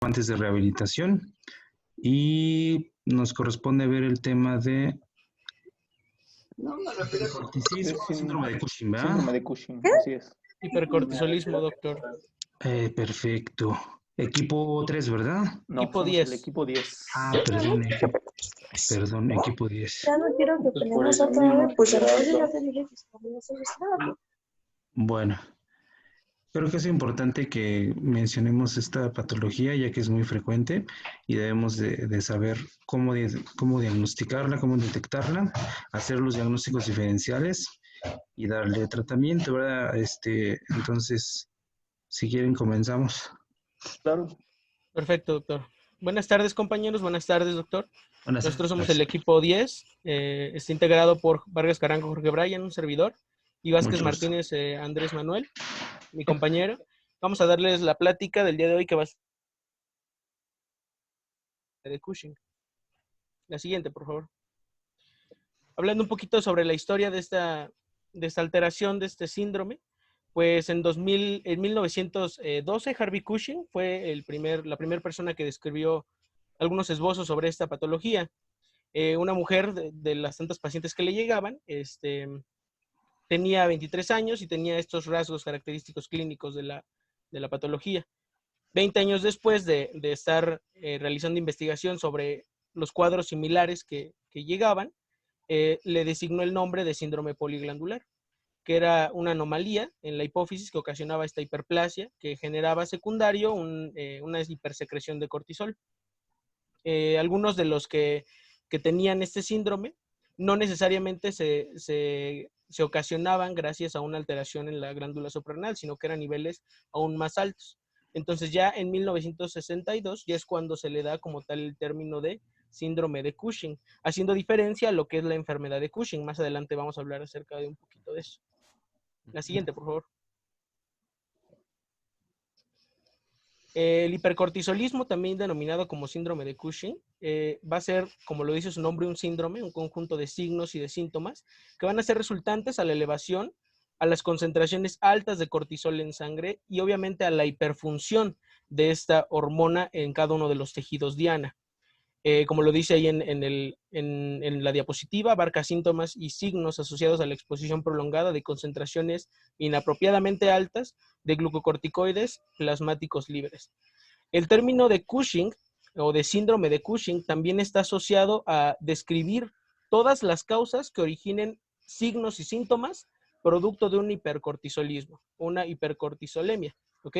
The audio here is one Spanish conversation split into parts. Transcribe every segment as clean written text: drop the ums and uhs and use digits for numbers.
antes de rehabilitación y nos corresponde ver el tema de hipercorticismo, síndrome de Cushing, ¿verdad? Síndrome de Cushing, así es. Hipercortisolismo, doctor. Perfecto. Equipo 3, ¿verdad? No, Equipo somos 10. el equipo 10. Perdón, equipo 10. Ya no quiero que peleemos otra vez, pues entonces ya te dije que no se gustaba. Bueno, creo que es importante que mencionemos esta patología ya que es muy frecuente y debemos de saber cómo diagnosticarla, cómo detectarla, hacer los diagnósticos diferenciales y darle tratamiento, ¿verdad? Entonces, si quieren, comenzamos. Claro. Perfecto, doctor. Buenas tardes, compañeros. Buenas tardes, doctor. Buenas Nosotros somos tardes. el equipo 10. Está integrado por Vargas Carango, Jorge Bryan, un servidor, y Vázquez Mucho gusto. Martínez, Andrés Manuel, mi compañero. Vamos a darles la plática del día de hoy que va a ser de Cushing. La siguiente, por favor. Hablando un poquito sobre la historia de esta alteración, de este síndrome, pues en 1912 Harvey Cushing fue la primera persona que describió algunos esbozos sobre esta patología. Una mujer de las tantas pacientes que le llegaban, tenía 23 años y tenía estos rasgos característicos clínicos de la patología. 20 años después de estar realizando investigación sobre los cuadros similares que llegaban, le designó el nombre de síndrome poliglandular, que era una anomalía en la hipófisis que ocasionaba esta hiperplasia, que generaba secundario una hipersecreción de cortisol. Algunos de los que tenían este síndrome no necesariamente se ocasionaban gracias a una alteración en la glándula suprarrenal, sino que eran niveles aún más altos. Entonces ya en 1962 ya es cuando se le da como tal el término de síndrome de Cushing, haciendo diferencia a lo que es la enfermedad de Cushing. Más adelante vamos a hablar acerca de un poquito de eso. La siguiente, por favor. El hipercortisolismo, también denominado como síndrome de Cushing, va a ser, como lo dice su nombre, un síndrome, un conjunto de signos y de síntomas que van a ser resultantes a la elevación a las concentraciones altas de cortisol en sangre y obviamente a la hiperfunción de esta hormona en cada uno de los tejidos diana. Como lo dice ahí en la diapositiva, abarca síntomas y signos asociados a la exposición prolongada de concentraciones inapropiadamente altas de glucocorticoides plasmáticos libres. El término de Cushing o de síndrome de Cushing también está asociado a describir todas las causas que originen signos y síntomas producto de un hipercortisolismo, una hipercortisolemia, ¿ok?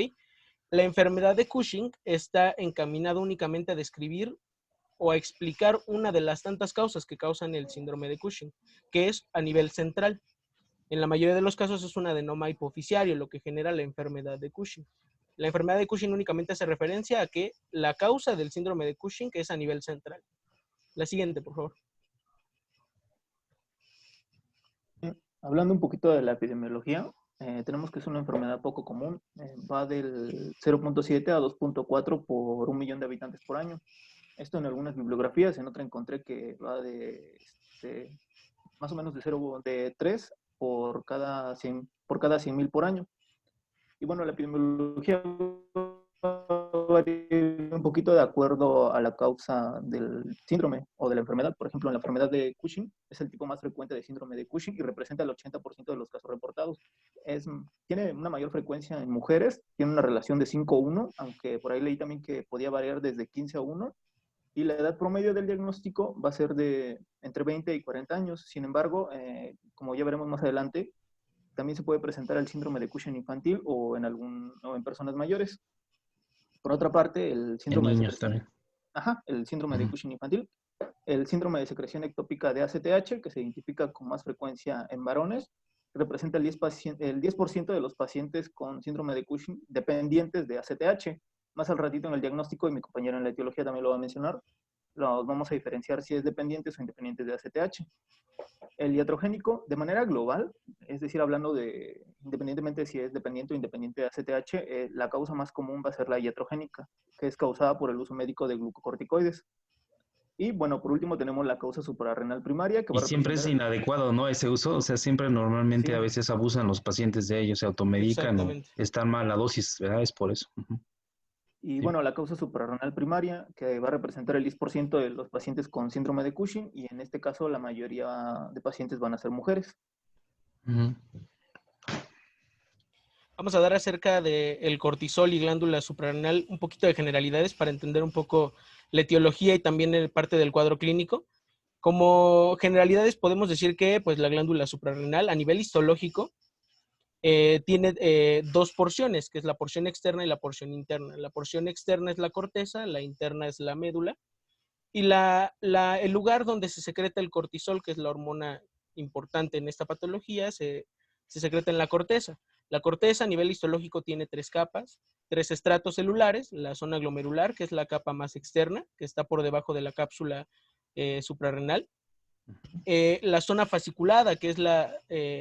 La enfermedad de Cushing está encaminada únicamente a describir o a explicar una de las tantas causas que causan el síndrome de Cushing, que es a nivel central. En la mayoría de los casos es un adenoma hipofisiario, lo que genera la enfermedad de Cushing. La enfermedad de Cushing únicamente hace referencia a que la causa del síndrome de Cushing es a nivel central. La siguiente, por favor. Hablando un poquito de la epidemiología, tenemos que es una enfermedad poco común. Va del 0.7 a 2.4 por 1 millón de habitantes por año. Esto en algunas bibliografías, en otra encontré que va de más o menos de 3 por cada 100.000 por año. Y bueno, la epidemiología varía un poquito de acuerdo a la causa del síndrome o de la enfermedad. Por ejemplo, en la enfermedad de Cushing es el tipo más frecuente de síndrome de Cushing y representa el 80% de los casos reportados. Tiene una mayor frecuencia en mujeres, tiene una relación de 5:1, aunque por ahí leí también que podía variar desde 15:1. Y la edad promedio del diagnóstico va a ser de entre 20 y 40 años. Sin embargo, como ya veremos más adelante, también se puede presentar el síndrome de Cushing infantil o en personas mayores. Por otra parte, el síndrome en niños también. el síndrome de Cushing infantil, el síndrome de secreción ectópica de ACTH, que se identifica con más frecuencia en varones, representa el 10% de los pacientes con síndrome de Cushing dependientes de ACTH. Más al ratito en el diagnóstico, y mi compañero en la etiología también lo va a mencionar, los vamos a diferenciar si es dependientes o independientes de ACTH. El iatrogénico, de manera global, es decir, hablando de, independientemente de si es dependiente o independiente de ACTH, la causa más común va a ser la iatrogénica, que es causada por el uso médico de glucocorticoides. Y bueno, por último tenemos la causa suprarrenal primaria, que Y va a siempre es inadecuado, ¿no? Ese uso, o sea, siempre normalmente Sí. a veces abusan los pacientes de ellos, se automedican o Exactamente. están mal la dosis, ¿verdad? Es por eso. Y Sí. bueno, la causa suprarrenal primaria, que va a representar el 10% de los pacientes con síndrome de Cushing, y en este caso la mayoría de pacientes van a ser mujeres. Ujú. Vamos a dar acerca del cortisol y glándula suprarrenal un poquito de generalidades para entender un poco la etiología y también parte del cuadro clínico. Como generalidades podemos decir que pues, la glándula suprarrenal a nivel histológico tiene dos porciones, que es la porción externa y la porción interna. La porción externa es la corteza, la interna es la médula. Y el lugar donde se secreta el cortisol, que es la hormona importante en esta patología, se secreta en la corteza. La corteza a nivel histológico tiene tres capas, tres estratos celulares, la zona glomerular, que es la capa más externa, que está por debajo de la cápsula suprarrenal. La zona fasciculada, que es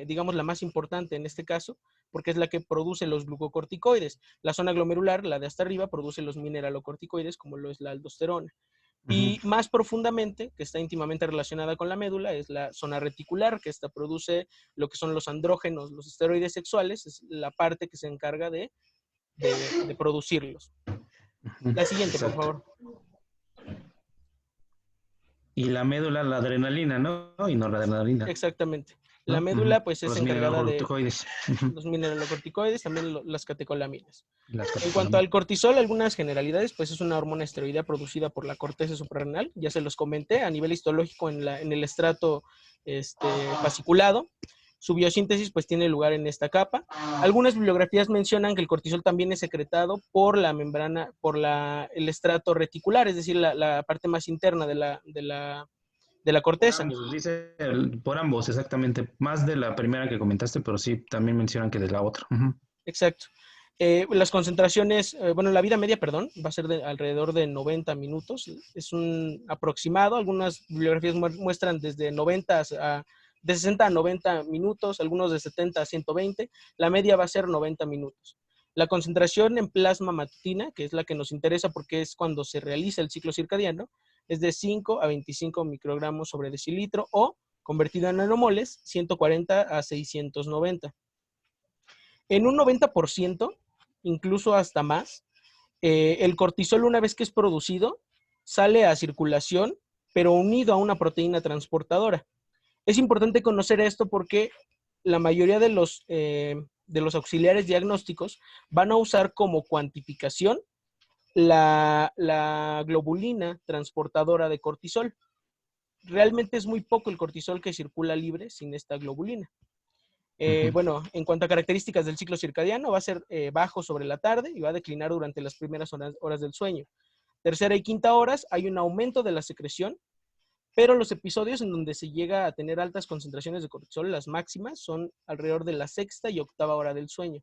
digamos, la más importante en este caso, porque es la que produce los glucocorticoides. La zona glomerular, la de hasta arriba, produce los mineralocorticoides, como lo es la aldosterona. Y más profundamente, que está íntimamente relacionada con la médula, es la zona reticular, que esta produce lo que son los andrógenos, los esteroides sexuales, es la parte que se encarga de producirlos. Ujú. La siguiente, por Exacto. favor. Y la médula, la adrenalina, ¿no? Y no la adrenalina, Exactamente. La ¿no? médula, pues, es Los encargada de mineralocorticoides. Ujú. los mineralocorticoides, también las catecolaminas. Las En cuanto al catecolaminas. cortisol, algunas generalidades, pues es una hormona esteroidea producida por la corteza suprarrenal, ya se los comenté, a nivel histológico en el estrato fasciculado. Su biosíntesis pues tiene lugar en esta capa. Algunas bibliografías mencionan que el cortisol también es secretado por la membrana, por el estrato reticular, es decir, la parte más interna de la corteza. Dice por ambos, exactamente. Más de la primera que comentaste, pero sí, también mencionan que de la otra. Ujú. Exacto. Las concentraciones, bueno, la vida media, perdón, va a ser de alrededor de 90 minutos. Es un aproximado. Algunas bibliografías muestran desde 90 de 60 a 90 minutos, algunos de 70 a 120. La media va a ser 90 minutos. La concentración en plasma matutina, que es la que nos interesa porque es cuando se realiza el ciclo circadiano, es de 5 a 25 microgramos sobre decilitro o, convertido en nanomoles, 140 a 690. En un 90%, incluso hasta más, el cortisol, una vez que es producido, sale a circulación, pero unido a una proteína transportadora. Es importante conocer esto porque la mayoría de los auxiliares diagnósticos van a usar como cuantificación la globulina transportadora de cortisol. Realmente es muy poco el cortisol que circula libre sin esta globulina. Bueno, en cuanto a características del ciclo circadiano, va a ser bajo sobre la tarde y va a declinar durante las primeras horas del sueño. Tercera y quinta horas hay un aumento de la secreción, pero los episodios en donde se llega a tener altas concentraciones de cortisol, las máximas, son alrededor de la sexta y octava hora del sueño.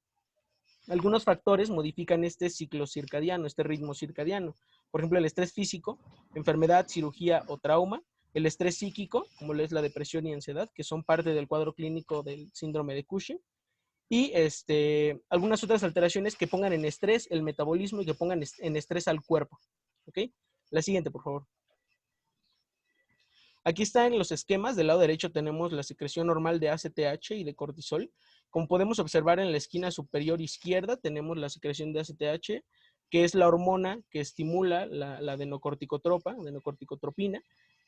Algunos factores modifican este ciclo circadiano, este ritmo circadiano. Por ejemplo, el estrés físico, enfermedad, cirugía o trauma. El estrés psíquico, como lo es la depresión y ansiedad, que son parte del cuadro clínico del síndrome de Cushing. Y algunas otras alteraciones que pongan en estrés el metabolismo y que pongan en estrés al cuerpo. ¿Ok? La siguiente, por favor. Aquí están los esquemas. Del lado derecho tenemos la secreción normal de ACTH y de cortisol. Como podemos observar en la esquina superior izquierda, tenemos la secreción de ACTH, que es la hormona que estimula la adenocorticotropina,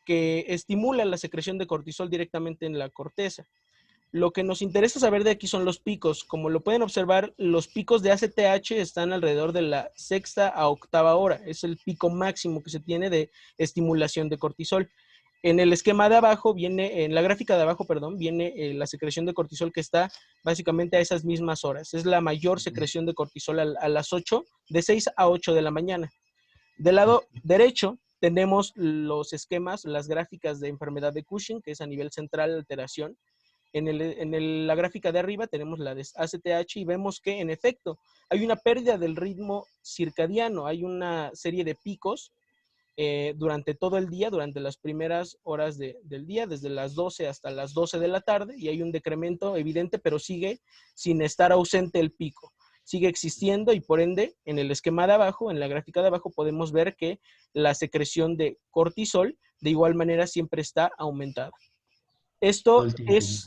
que estimula la secreción de cortisol directamente en la corteza. Lo que nos interesa saber de aquí son los picos. Como lo pueden observar, los picos de ACTH están alrededor de la sexta a octava hora. Es el pico máximo que se tiene de estimulación de cortisol. En el esquema de abajo en la gráfica de abajo, perdón, viene la secreción de cortisol que está básicamente a esas mismas horas. Es la mayor secreción de cortisol a las 8, de 6 a 8 de la mañana. Del lado derecho tenemos los esquemas, las gráficas de enfermedad de Cushing, que es a nivel central alteración. La gráfica de arriba tenemos la de ACTH y vemos que en efecto hay una pérdida del ritmo circadiano, hay una serie de picos durante todo el día, durante las primeras horas del día, desde las 12 hasta las 12 de la tarde, y hay un decremento evidente, pero sigue sin estar ausente el pico. Sigue existiendo y por ende, en el esquema de abajo, en la gráfica de abajo, podemos ver que la secreción de cortisol de igual manera siempre está aumentada. Todo Esto el tiempo. es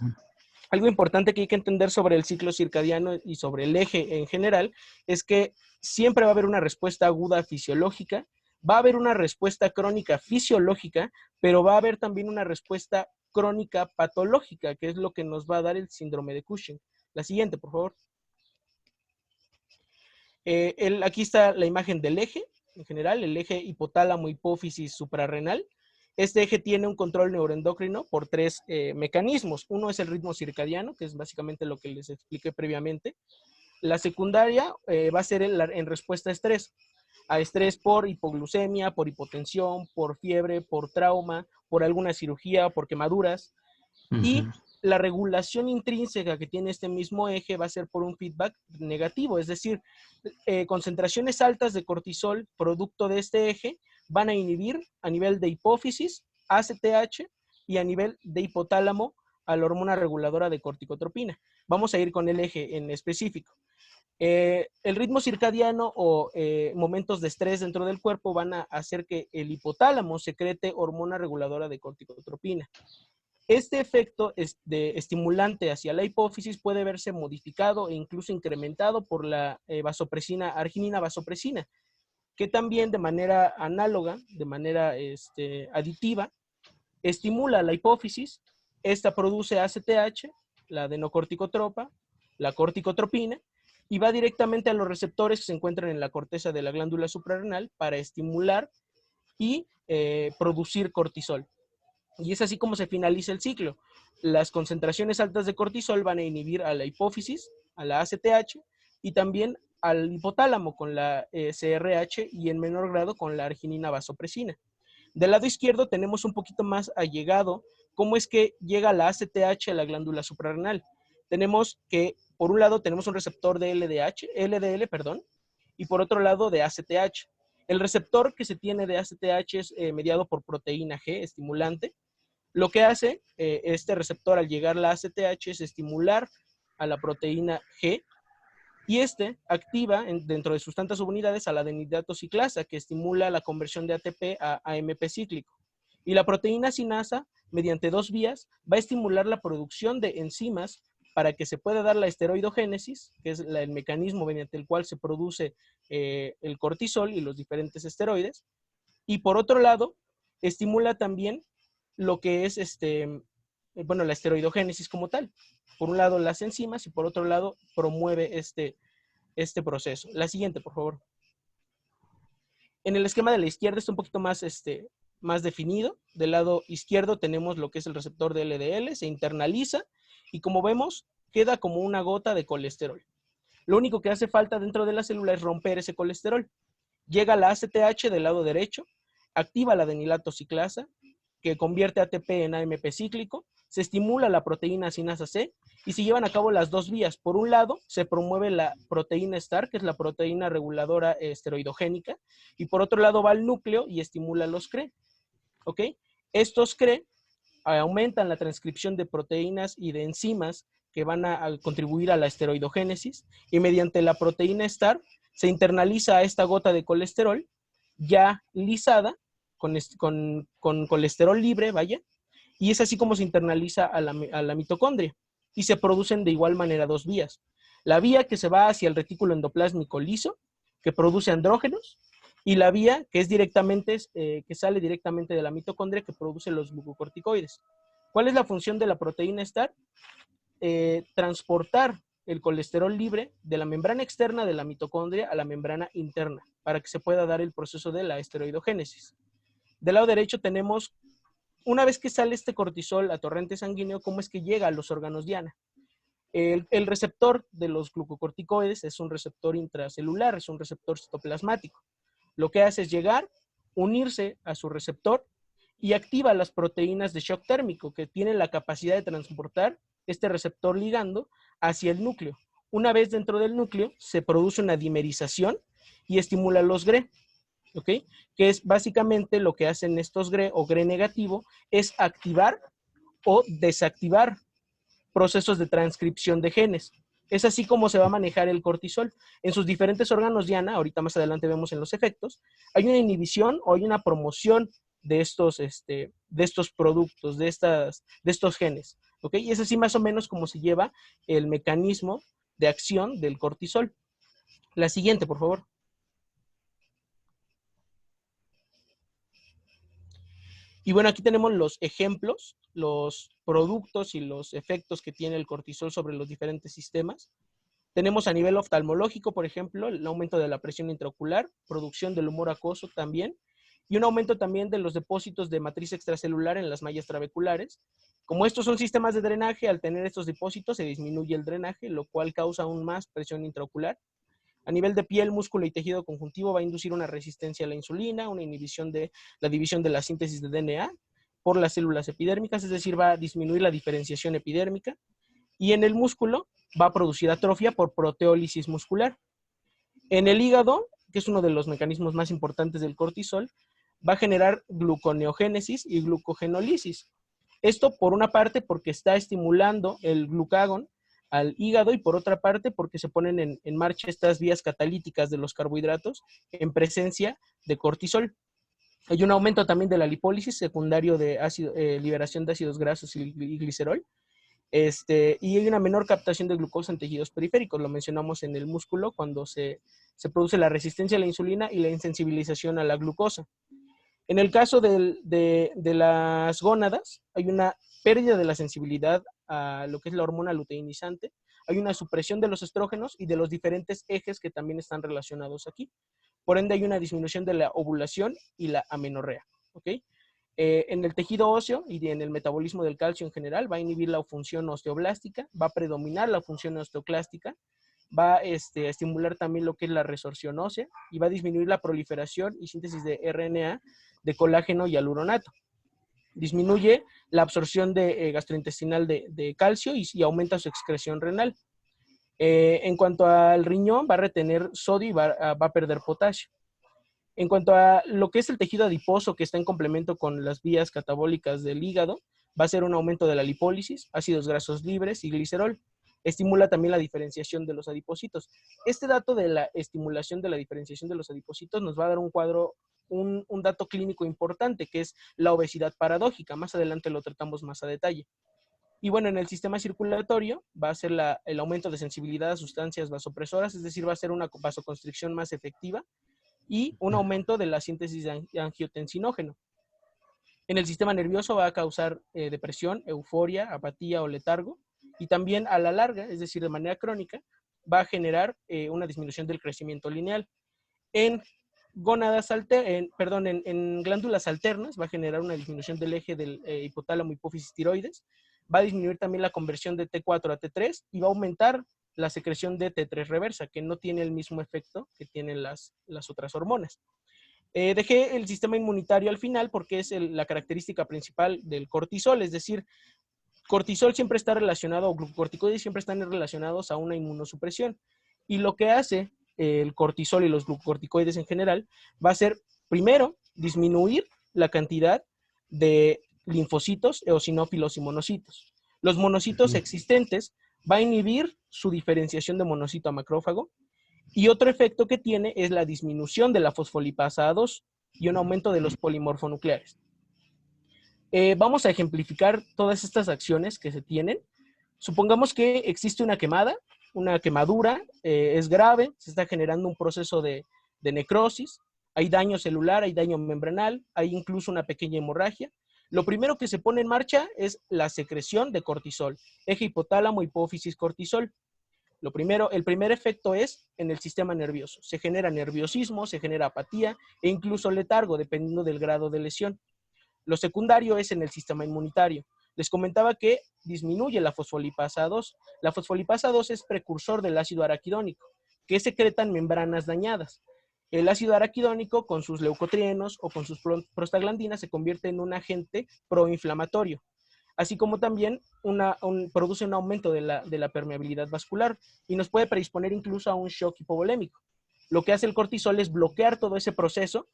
Algo importante que hay que entender sobre el ciclo circadiano y sobre el eje en general es que siempre va a haber una respuesta aguda fisiológica, va a haber una respuesta crónica fisiológica, pero va a haber también una respuesta crónica patológica, que es lo que nos va a dar el síndrome de Cushing. La siguiente, por favor. Aquí está la imagen del eje, en general, el eje hipotálamo, hipófisis, suprarrenal. Este eje tiene un control neuroendocrino por tres mecanismos. Uno es el ritmo circadiano, que es básicamente lo que les expliqué previamente. La secundaria va a ser en respuesta a estrés por hipoglucemia, por hipotensión, por fiebre, por trauma, por alguna cirugía, por quemaduras. Y la regulación intrínseca que tiene este mismo eje va a ser por un feedback negativo, es decir, concentraciones altas de cortisol producto de este eje van a inhibir a nivel de hipófisis, ACTH, y a nivel de hipotálamo a la hormona reguladora de corticotropina. Vamos a ir con el eje en específico. El ritmo circadiano o momentos de estrés dentro del cuerpo van a hacer que el hipotálamo secrete hormona reguladora de corticotropina. Este efecto estimulante hacia la hipófisis puede verse modificado e incluso incrementado por la vasopresina, arginina vasopresina, que también de manera análoga, de manera aditiva, estimula la hipófisis. Esta produce ACTH, la adenocorticotropa, la corticotropina, y va directamente a los receptores que se encuentran en la corteza de la glándula suprarrenal para estimular y producir cortisol. Y es así como se finaliza el ciclo. Las concentraciones altas de cortisol van a inhibir a la hipófisis, a la ACTH, y también al hipotálamo con la CRH y en menor grado con la arginina vasopresina. Del lado izquierdo tenemos un poquito más allegado cómo es que llega la ACTH a la glándula suprarrenal. Tenemos que, por un lado, tenemos un receptor de LDL, y por otro lado de ACTH. El receptor que se tiene de ACTH es mediado por proteína G, estimulante. Lo que hace este receptor al llegar a la ACTH es estimular a la proteína G, y activa dentro de sus tantas subunidades a la adenidato ciclasa, que estimula la conversión de ATP a AMP cíclico. Y la proteína sinasa, mediante dos vías, va a estimular la producción de enzimas para que se pueda dar la esteroidogénesis, que es el mecanismo mediante el cual se produce el cortisol y los diferentes esteroides. Y por otro lado, estimula también lo que es la esteroidogénesis como tal. Por un lado las enzimas y por otro lado promueve este proceso. La siguiente, por favor. En el esquema de la izquierda está un poquito más, más definido. Del lado izquierdo tenemos lo que es el receptor de LDL, se internaliza y como vemos queda como una gota de colesterol. Lo único que hace falta dentro de la célula es romper ese colesterol. Llega la ACTH del lado derecho, activa la adenilato ciclasa, que convierte ATP en AMP cíclico, se estimula la proteína sinasa C y se llevan a cabo las dos vías. Por un lado, se promueve la proteína STAR, que es la proteína reguladora esteroidogénica, y por otro lado va al núcleo y estimula los CRE. ¿Ok? Estos CRE aumentan la transcripción de proteínas y de enzimas que van a contribuir a la esteroidogénesis, y mediante la proteína STAR se internaliza a esta gota de colesterol ya lisada, con colesterol libre, vaya, y es así como se internaliza a la mitocondria, y se producen de igual manera dos vías. La vía que se va hacia el retículo endoplásmico liso, que produce andrógenos, y la vía que es que sale directamente de la mitocondria, que produce los glucocorticoides. ¿Cuál es la función de la proteína STAR? Transportar el colesterol libre de la membrana externa de la mitocondria a la membrana interna, para que se pueda dar el proceso de la esteroidogénesis. Del lado derecho tenemos, una vez que sale este cortisol a torrente sanguíneo, cómo es que llega a los órganos diana. El receptor de los glucocorticoides es un receptor intracelular, es un receptor citoplasmático. Lo que hace es llegar, unirse a su receptor y activa las proteínas de shock térmico, que tienen la capacidad de transportar este receptor ligando hacia el núcleo. Una vez dentro del núcleo, se produce una dimerización y estimula los GRE. ¿Ok? Que es básicamente lo que hacen estos GRE o GRE negativo, es activar o desactivar procesos de transcripción de genes. Es así como se va a manejar el cortisol. En sus diferentes órganos diana, ahorita más adelante vemos en los efectos, hay una inhibición o hay una promoción de estos productos, de estos genes. ¿Ok? Y es así más o menos como se lleva el mecanismo de acción del cortisol. La siguiente, por favor. Y bueno, aquí tenemos los ejemplos, los productos y los efectos que tiene el cortisol sobre los diferentes sistemas. Tenemos a nivel oftalmológico, por ejemplo, el aumento de la presión intraocular, producción del humor acuoso también, y un aumento también de los depósitos de matriz extracelular en las mallas trabeculares. Como estos son sistemas de drenaje, al tener estos depósitos se disminuye el drenaje, lo cual causa aún más presión intraocular. A nivel de piel, músculo y tejido conjuntivo va a inducir una resistencia a la insulina, una inhibición de la división de la síntesis de DNA por las células epidérmicas, es decir, va a disminuir la diferenciación epidérmica. Y en el músculo va a producir atrofia por proteólisis muscular. En el hígado, que es uno de los mecanismos más importantes del cortisol, va a generar gluconeogénesis y glucogenólisis. Esto por una parte porque está estimulando el glucagón al hígado y por otra parte porque se ponen en marcha estas vías catalíticas de los carbohidratos en presencia de cortisol. Hay un aumento también de la lipólisis secundario de liberación de ácidos grasos y glicerol. Y hay una menor captación de glucosa en tejidos periféricos, lo mencionamos en el músculo cuando se produce la resistencia a la insulina y la insensibilización a la glucosa. En el caso de las gónadas, hay una pérdida de la sensibilidad a lo que es la hormona luteinizante, hay una supresión de los estrógenos y de los diferentes ejes que también están relacionados aquí. Por ende, hay una disminución de la ovulación y la amenorrea. ¿Ok? En el tejido óseo y en el metabolismo del calcio en general, va a inhibir la función osteoblástica, va a predominar la función osteoclástica, va a estimular también lo que es la resorción ósea y va a disminuir la proliferación y síntesis de RNA, de colágeno y aluronato. Disminuye la absorción gastrointestinal de calcio y aumenta su excreción renal. En cuanto al riñón, va a retener sodio y va a perder potasio. En cuanto a lo que es el tejido adiposo, que está en complemento con las vías catabólicas del hígado, va a ser un aumento de la lipólisis, ácidos grasos libres y glicerol. Estimula también la diferenciación de los adipocitos. Este dato de la estimulación de la diferenciación de los adipocitos nos va a dar un cuadro, un dato clínico importante, que es la obesidad paradójica. Más adelante lo tratamos más a detalle. Y bueno, en el sistema circulatorio va a ser el aumento de sensibilidad a sustancias vasopresoras, es decir, va a ser una vasoconstricción más efectiva y un aumento de la síntesis de angiotensinógeno. En el sistema nervioso va a causar depresión, euforia, apatía o letargo, y también a la larga, es decir, de manera crónica, va a generar una disminución del crecimiento lineal. En glándulas alternas va a generar una disminución del eje del hipotálamo hipófisis tiroides, va a disminuir también la conversión de T4 a T3 y va a aumentar la secreción de T3 reversa, que no tiene el mismo efecto que tienen las otras hormonas. Dejé el sistema inmunitario al final porque es la característica principal del cortisol, es decir, cortisol siempre está relacionado, o glucocorticoides siempre están relacionados a una inmunosupresión. Y lo que hace el cortisol y los glucocorticoides en general va a ser, primero, disminuir la cantidad de linfocitos, eosinófilos y monocitos. Los monocitos existentes va a inhibir su diferenciación de monocito a macrófago. Y otro efecto que tiene es la disminución de la fosfolipasa A2 y un aumento de los polimorfonucleares. Vamos a ejemplificar todas estas acciones que se tienen. Supongamos que existe una quemadura, es grave, se está generando un proceso de necrosis, hay daño celular, hay daño membranal, hay incluso una pequeña hemorragia. Lo primero que se pone en marcha es la secreción de cortisol, eje hipotálamo, hipófisis, cortisol. El primer efecto es en el sistema nervioso. Se genera nerviosismo, se genera apatía e incluso letargo, dependiendo del grado de lesión. Lo secundario es en el sistema inmunitario. Les comentaba que disminuye la fosfolipasa 2. La fosfolipasa 2 es precursor del ácido araquidónico, que secretan membranas dañadas. El ácido araquidónico, con sus leucotrienos o con sus prostaglandinas, se convierte en un agente proinflamatorio, así como también produce un aumento de la permeabilidad vascular y nos puede predisponer incluso a un shock hipovolémico. Lo que hace el cortisol es bloquear todo ese proceso,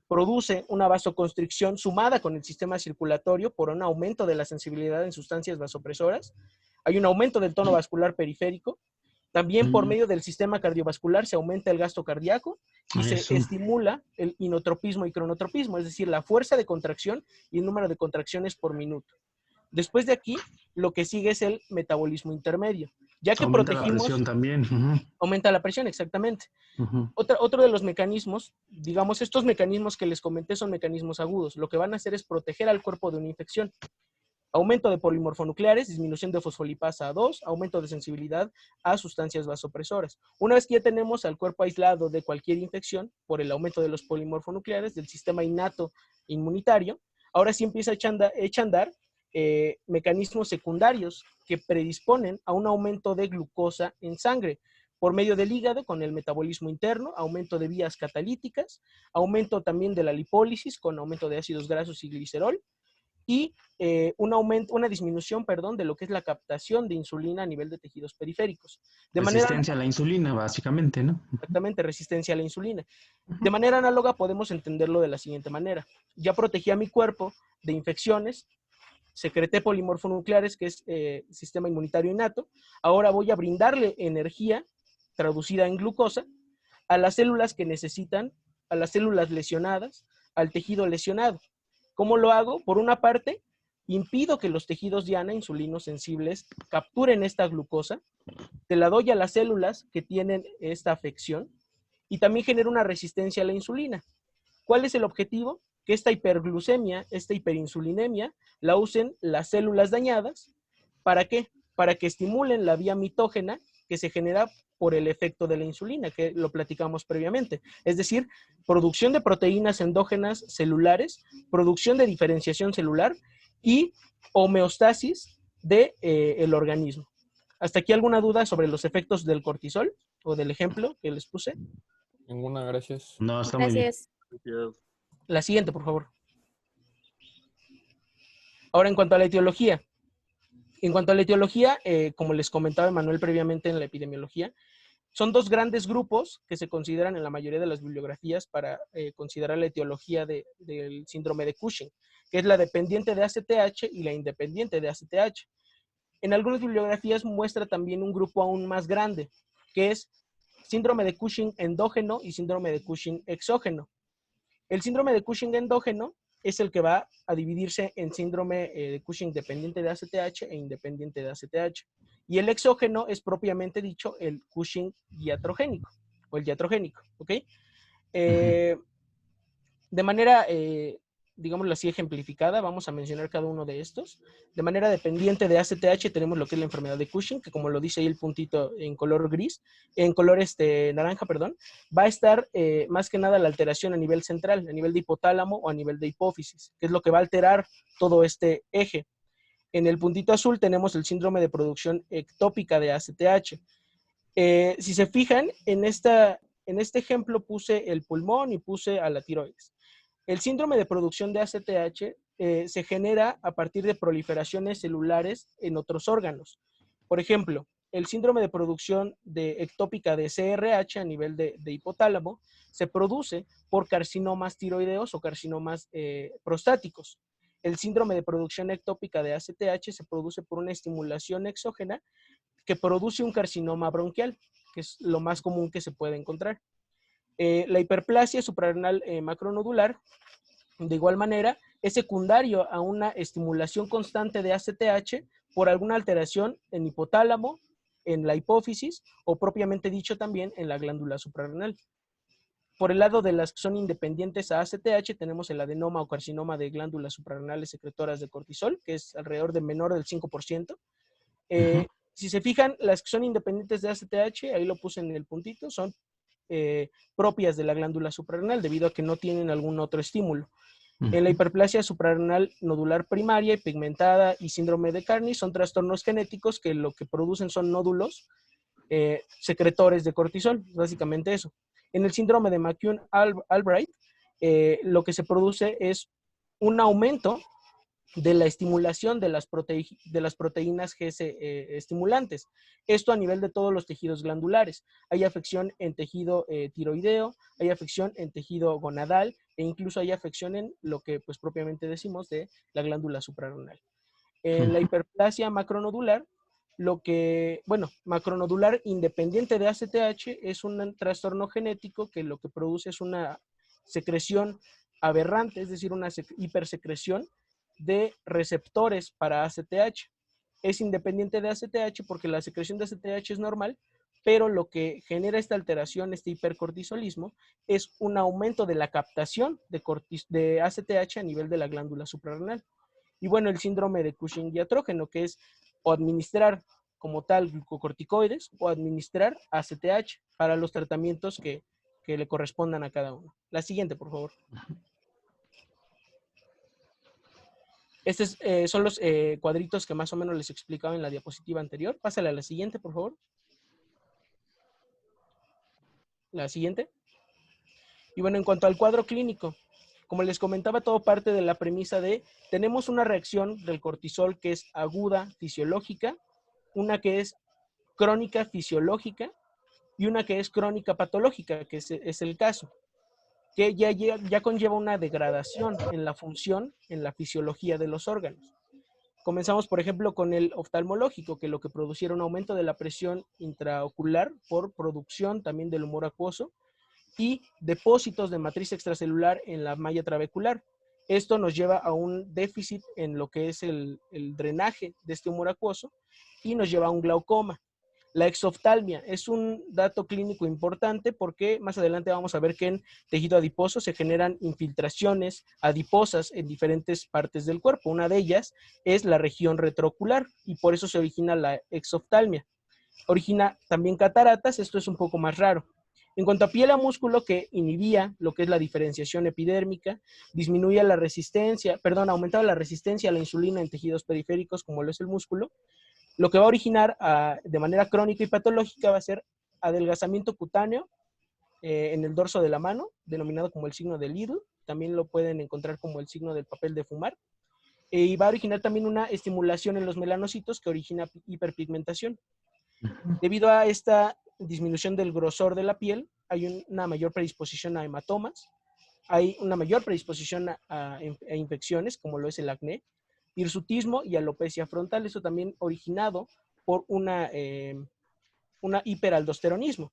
produce una vasoconstricción sumada con el sistema circulatorio por un aumento de la sensibilidad en sustancias vasopresoras, hay un aumento del tono vascular periférico, también por medio del sistema cardiovascular se aumenta el gasto cardíaco y se estimula el inotropismo y cronotropismo, es decir, la fuerza de contracción y el número de contracciones por minuto. Después de aquí, lo que sigue es el metabolismo intermedio. Ya que Aumenta la protegimos, presión también. aumenta la presión, exactamente. Ujú. Otro de los mecanismos, digamos, estos mecanismos que les comenté son mecanismos agudos. Lo que van a hacer es proteger al cuerpo de una infección. Aumento de polimorfonucleares, disminución de fosfolipasa 2, aumento de sensibilidad a sustancias vasopresoras. Una vez que ya tenemos al cuerpo aislado de cualquier infección por el aumento de los polimorfonucleares del sistema innato inmunitario, ahora sí empieza a echar a andar mecanismos secundarios que predisponen a un aumento de glucosa en sangre por medio del hígado con el metabolismo interno, aumento de vías catalíticas, aumento también de la lipólisis con aumento de ácidos grasos y glicerol, y una disminución, de lo que es la captación de insulina a nivel de tejidos periféricos. De manera, Resistencia a la insulina, básicamente, ¿no? exactamente, resistencia a la insulina. De manera análoga podemos entenderlo de la siguiente manera. Ya protegí a mi cuerpo de infecciones, secreté polimorfonucleares, que es sistema inmunitario innato. Ahora voy a brindarle energía traducida en glucosa a las células que necesitan, a las células lesionadas, al tejido lesionado. ¿Cómo lo hago? Por una parte, impido que los tejidos diana, insulinos sensibles, capturen esta glucosa, te la doy a las células que tienen esta afección y también genero una resistencia a la insulina. ¿Cuál es el objetivo? Que esta hiperglucemia, esta hiperinsulinemia, la usen las células dañadas. ¿Para qué? Para que estimulen la vía mitógena que se genera por el efecto de la insulina, que lo platicamos previamente. Es decir, producción de proteínas endógenas celulares, producción de diferenciación celular y homeostasis del organismo. ¿Hasta aquí alguna duda sobre los efectos del cortisol o del ejemplo que les puse? Ninguna, gracias. No, está muy bien. Gracias. La siguiente, por favor. Ahora, en cuanto a la etiología. Como les comentaba Emanuel previamente en la epidemiología, son dos grandes grupos que se consideran en la mayoría de las bibliografías para considerar la etiología del síndrome de Cushing, que es la dependiente de ACTH y la independiente de ACTH. En algunas bibliografías muestra también un grupo aún más grande, que es síndrome de Cushing endógeno y síndrome de Cushing exógeno. El síndrome de Cushing endógeno es el que va a dividirse en síndrome de Cushing dependiente de ACTH e independiente de ACTH. Y el exógeno es propiamente dicho el Cushing iatrogénico o el iatrogénico, ¿ok? De manera, digámoslo así, ejemplificada, vamos a mencionar cada uno de estos. De manera dependiente de ACTH tenemos lo que es la enfermedad de Cushing, que como lo dice ahí el puntito en color gris, en color naranja, perdón, va a estar más que nada la alteración a nivel central, a nivel de hipotálamo o a nivel de hipófisis, que es lo que va a alterar todo este eje. En el puntito azul tenemos el síndrome de producción ectópica de ACTH. Si se fijan, en este ejemplo puse el pulmón y puse a la tiroides. El síndrome de producción de ACTH se genera a partir de proliferaciones celulares en otros órganos. Por ejemplo, el síndrome de producción ectópica de CRH a nivel de hipotálamo se produce por carcinomas tiroideos o carcinomas prostáticos. El síndrome de producción ectópica de ACTH se produce por una estimulación exógena que produce un carcinoma bronquial, que es lo más común que se puede encontrar. La hiperplasia suprarrenal macronodular, de igual manera, es secundario a una estimulación constante de ACTH por alguna alteración en hipotálamo, en la hipófisis o propiamente dicho también en la glándula suprarrenal. Por el lado de las que son independientes a ACTH, tenemos el adenoma o carcinoma de glándulas suprarrenales secretoras de cortisol, que es alrededor de menor del 5%. Si se fijan, las que son independientes de ACTH, ahí lo puse en el puntito, son propias de la glándula suprarrenal debido a que no tienen algún otro estímulo. En la hiperplasia suprarrenal nodular primaria y pigmentada y síndrome de Carney son trastornos genéticos que lo que producen son nódulos secretores de cortisol, básicamente eso. En el síndrome de McCune-Albright, lo que se produce es un aumento de la estimulación de las proteínas GS estimulantes. Esto a nivel de todos los tejidos glandulares. Hay afección en tejido tiroideo, hay afección en tejido gonadal e incluso hay afección en lo que pues propiamente decimos de la glándula suprarrenal. En la hiperplasia macronodular, macronodular independiente de ACTH es un trastorno genético que lo que produce es una secreción aberrante, es decir, una hipersecreción de receptores para ACTH. Es independiente de ACTH porque la secreción de ACTH es normal, pero lo que genera esta alteración, este hipercortisolismo, es un aumento de la captación de ACTH a nivel de la glándula suprarrenal. Y bueno, el síndrome de Cushing diatrógeno, que es o administrar como tal glucocorticoides o administrar ACTH para los tratamientos que le correspondan a cada uno. La siguiente, por favor. Estos son los cuadritos que más o menos les explicaba en la diapositiva anterior. Pásale a la siguiente, por favor. La siguiente. Y bueno, en cuanto al cuadro clínico, como les comentaba, todo parte de la premisa de tenemos una reacción del cortisol que es aguda fisiológica, una que es crónica fisiológica y una que es crónica patológica, que es el caso, que ya conlleva una degradación en la función, en la fisiología de los órganos. Comenzamos, por ejemplo, con el oftalmológico, que lo que produciera un aumento de la presión intraocular por producción también del humor acuoso y depósitos de matriz extracelular en la malla trabecular. Esto nos lleva a un déficit en lo que es el drenaje de este humor acuoso y nos lleva a un glaucoma. La exoftalmia es un dato clínico importante porque más adelante vamos a ver que en tejido adiposo se generan infiltraciones adiposas en diferentes partes del cuerpo. Una de ellas es la región retroocular y por eso se origina la exoftalmia. Origina también cataratas, esto es un poco más raro. En cuanto a piel a músculo, que inhibía lo que es la diferenciación epidérmica, disminuía la resistencia, aumentaba la resistencia a la insulina en tejidos periféricos como lo es el músculo. Lo que va a originar de manera crónica y patológica va a ser adelgazamiento cutáneo en el dorso de la mano, denominado como el signo de Lidl. También lo pueden encontrar como el signo del papel de fumar. Y va a originar también una estimulación en los melanocitos que origina hiperpigmentación. Debido a esta disminución del grosor de la piel, hay una mayor predisposición a hematomas, hay una mayor predisposición a infecciones, como lo es el acné, hirsutismo y alopecia frontal. Eso también originado por una hiperaldosteronismo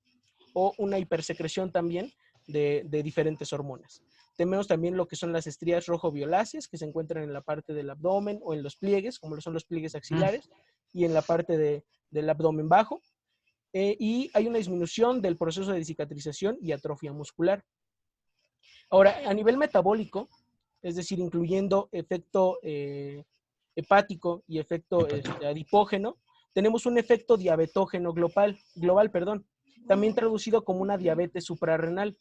o una hipersecreción también de diferentes hormonas. Tenemos también lo que son las estrías rojo-violáceas que se encuentran en la parte del abdomen o en los pliegues, como lo son los pliegues axilares, y en la parte del abdomen bajo. Y hay una disminución del proceso de cicatrización y atrofia muscular. Ahora, a nivel metabólico, es decir, incluyendo efecto hepático y efecto adipógeno, tenemos un efecto diabetógeno global, también traducido como una diabetes suprarrenal,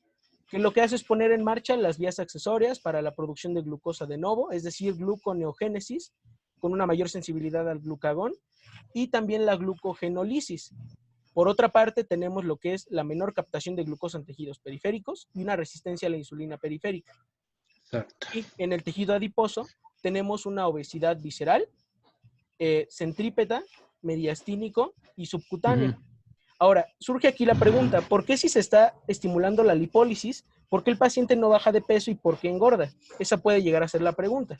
que lo que hace es poner en marcha las vías accesorias para la producción de glucosa de novo, es decir, gluconeogénesis, con una mayor sensibilidad al glucagón, y también la glucogenólisis. Por otra parte, tenemos lo que es la menor captación de glucosa en tejidos periféricos y una resistencia a la insulina periférica. Exacto. Y en el tejido adiposo tenemos una obesidad visceral, centrípeta, mediastínico y subcutáneo. Ahora, surge aquí la pregunta, ¿por qué si se está estimulando la lipólisis, por qué el paciente no baja de peso y por qué engorda? Esa puede llegar a ser la pregunta.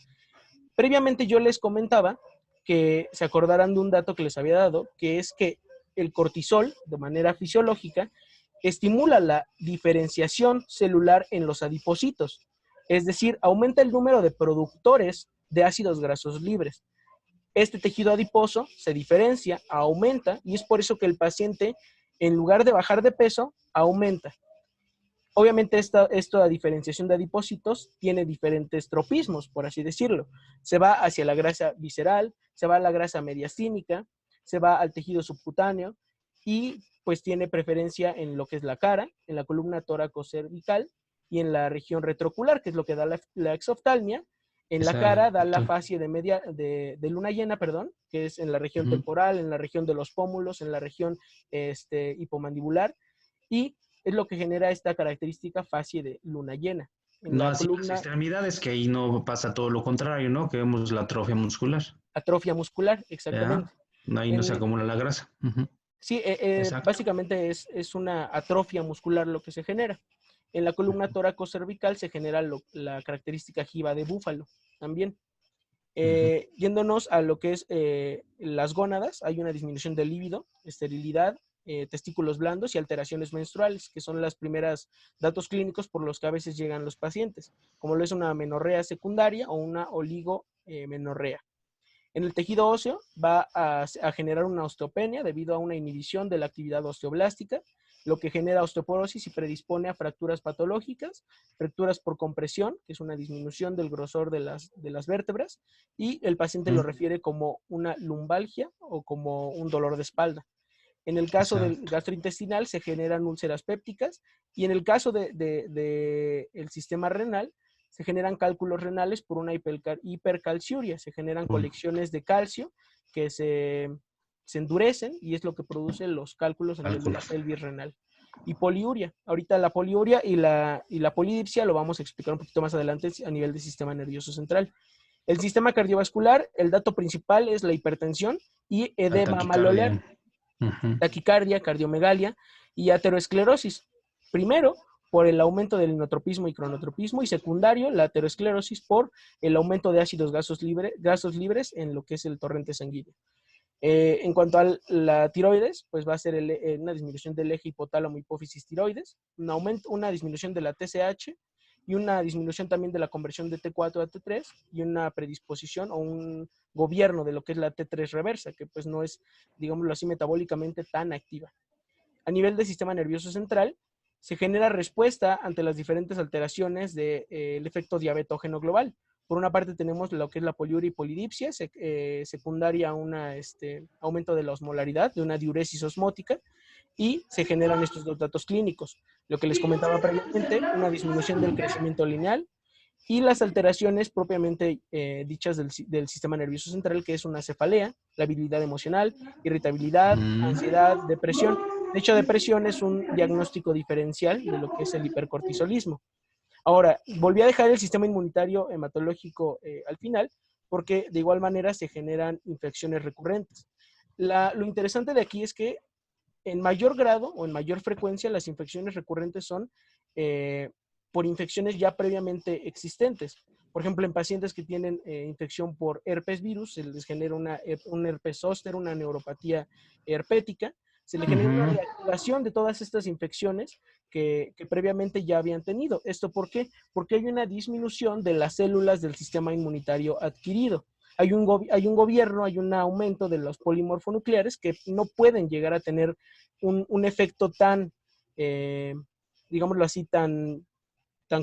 Previamente yo les comentaba que se acordarán de un dato que les había dado, que es que el cortisol, de manera fisiológica, estimula la diferenciación celular en los adipocitos. Es decir, aumenta el número de productores de ácidos grasos libres. Este tejido adiposo se diferencia, aumenta, y es por eso que el paciente, en lugar de bajar de peso, aumenta. Obviamente esta diferenciación de adipocitos tiene diferentes tropismos, por así decirlo. Se va hacia la grasa visceral, se va a la grasa mediastínica, se va al tejido subcutáneo y pues tiene preferencia en lo que es la cara, en la columna tóraco-cervical y en la región retroocular, que es lo que da la exoftalmia. En la cara da la fascia de luna llena, que es en la región temporal, en la región de los pómulos, en la región hipomandibular, y es lo que genera esta característica fascia de luna llena. En No la así las extremidades, que ahí no pasa todo lo contrario, ¿no? Que vemos la atrofia muscular. Atrofia muscular, exactamente. Ahí no se acumula la grasa. Sí, básicamente es una atrofia muscular lo que se genera. En la columna tóraco-cervical se genera la característica jiba de búfalo también. Yéndonos a lo que es las gónadas, hay una disminución del líbido, esterilidad, testículos blandos y alteraciones menstruales, que son las primeras datos clínicos por los que a veces llegan los pacientes, como lo es una amenorrea secundaria o una menorrea. En el tejido óseo va a generar una osteopenia debido a una inhibición de la actividad osteoblástica, lo que genera osteoporosis y predispone a fracturas patológicas, fracturas por compresión, que es una disminución del grosor de las vértebras, y el paciente lo refiere como una lumbalgia o como un dolor de espalda. En el caso del gastrointestinal se generan úlceras pépticas, y en el caso del sistema renal se generan cálculos renales por una hipercalciuria, se generan colecciones de calcio que se endurecen y es lo que produce los cálculos a nivel de la pelvis renal. Y poliuria. Ahorita la poliuria y la polidipsia lo vamos a explicar un poquito más adelante a nivel del sistema nervioso central. El sistema cardiovascular, el dato principal es la hipertensión y edema malolar, taquicardia, cardiomegalia y ateroesclerosis. Primero, por el aumento del inotropismo y cronotropismo, y secundario, la ateroesclerosis por el aumento de ácidos gasos libres en lo que es el torrente sanguíneo. En cuanto a la tiroides, pues va a ser una disminución del eje hipotálamo hipófisis tiroides, una disminución de la TSH y una disminución también de la conversión de T4 a T3 y una predisposición o un gobierno de lo que es la T3 reversa, que pues no es, digámoslo así, metabólicamente tan activa. A nivel del sistema nervioso central, se genera respuesta ante las diferentes alteraciones del efecto diabetógeno global. Por una parte tenemos lo que es la poliuria y polidipsia, secundaria a un aumento de la osmolaridad, de una diuresis osmótica, y se generan estos dos datos clínicos. Lo que les comentaba previamente, una disminución del crecimiento lineal y las alteraciones propiamente dichas del sistema nervioso central, que es una cefalea, la habilidad emocional, irritabilidad, ansiedad, depresión. De hecho, depresión es un diagnóstico diferencial de lo que es el hipercortisolismo. Ahora, volví a dejar el sistema inmunitario hematológico al final, porque de igual manera se generan infecciones recurrentes. Lo interesante de aquí es que en mayor grado o en mayor frecuencia las infecciones recurrentes son por infecciones ya previamente existentes. Por ejemplo, en pacientes que tienen infección por herpes virus, se les genera un herpes zóster, una neuropatía herpética, se le genera una reactivación de todas estas infecciones que previamente ya habían tenido. ¿Esto por qué? Porque hay una disminución de las células del sistema inmunitario adquirido. Hay un gobierno, hay un aumento de los polimorfonucleares que no pueden llegar a tener un efecto tan, digámoslo así, tan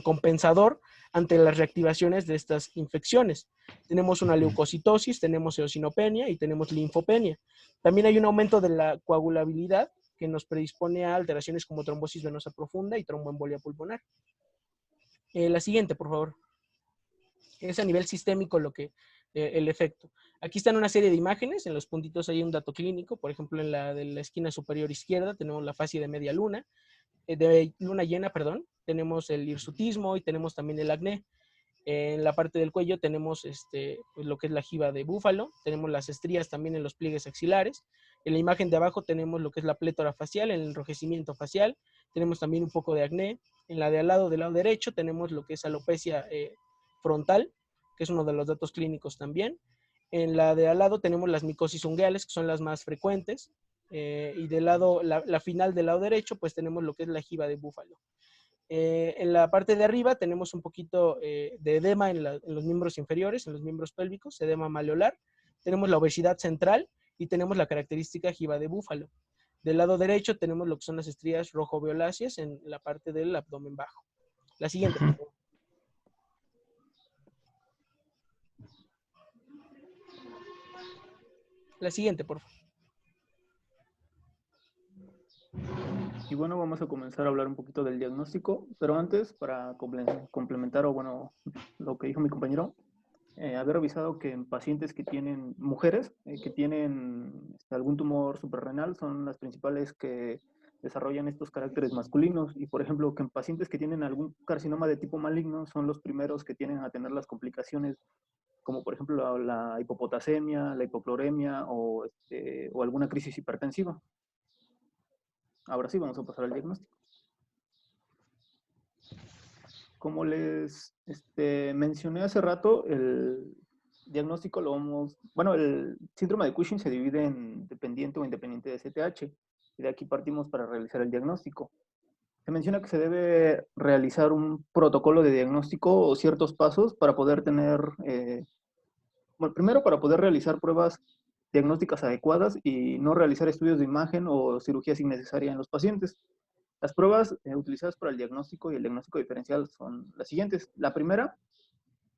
compensador ante las reactivaciones de estas infecciones. Tenemos una leucocitosis, tenemos eosinopenia y tenemos linfopenia. También hay un aumento de la coagulabilidad que nos predispone a alteraciones como trombosis venosa profunda y tromboembolia pulmonar. La siguiente, por favor. Es a nivel sistémico el efecto. Aquí están una serie de imágenes, en los puntitos hay un dato clínico, por ejemplo, en la de la esquina superior izquierda tenemos la fascia de media luna, de luna llena, perdón, tenemos el hirsutismo y tenemos también el acné. En la parte del cuello tenemos pues lo que es la jiba de búfalo, tenemos las estrías también en los pliegues axilares. En la imagen de abajo tenemos lo que es la plétora facial, el enrojecimiento facial, tenemos también un poco de acné. En la de al lado, del lado derecho, tenemos lo que es alopecia frontal, que es uno de los datos clínicos también. En la de al lado tenemos las micosis ungueales, que son las más frecuentes. Y del lado, la final del lado derecho, pues tenemos lo que es la jiba de búfalo. En la parte de arriba tenemos un poquito de edema en los miembros inferiores, en los miembros pélvicos, edema maleolar. Tenemos la obesidad central y tenemos la característica jiba de búfalo. Del lado derecho tenemos lo que son las estrías rojo-violáceas en la parte del abdomen bajo. La siguiente, por favor. La siguiente, por favor. Y bueno, vamos a comenzar a hablar un poquito del diagnóstico, pero antes, para complementar, o bueno, lo que dijo mi compañero, haber revisado que en pacientes que tienen, mujeres, que tienen algún tumor suprarrenal, son las principales que desarrollan estos caracteres masculinos, y por ejemplo, que en pacientes que tienen algún carcinoma de tipo maligno, son los primeros que tienen a tener las complicaciones, como por ejemplo la hipopotasemia, la hipocloremia o alguna crisis hipertensiva. Ahora sí, vamos a pasar al diagnóstico. Como les mencioné hace rato, el diagnóstico el síndrome de Cushing se divide en dependiente o independiente de STH, y de aquí partimos para realizar el diagnóstico. Se menciona que se debe realizar un protocolo de diagnóstico o ciertos pasos para poder tener Bueno, primero para poder realizar pruebas diagnósticas adecuadas y no realizar estudios de imagen o cirugías innecesarias en los pacientes. Las pruebas utilizadas para el diagnóstico y el diagnóstico diferencial son las siguientes. La primera,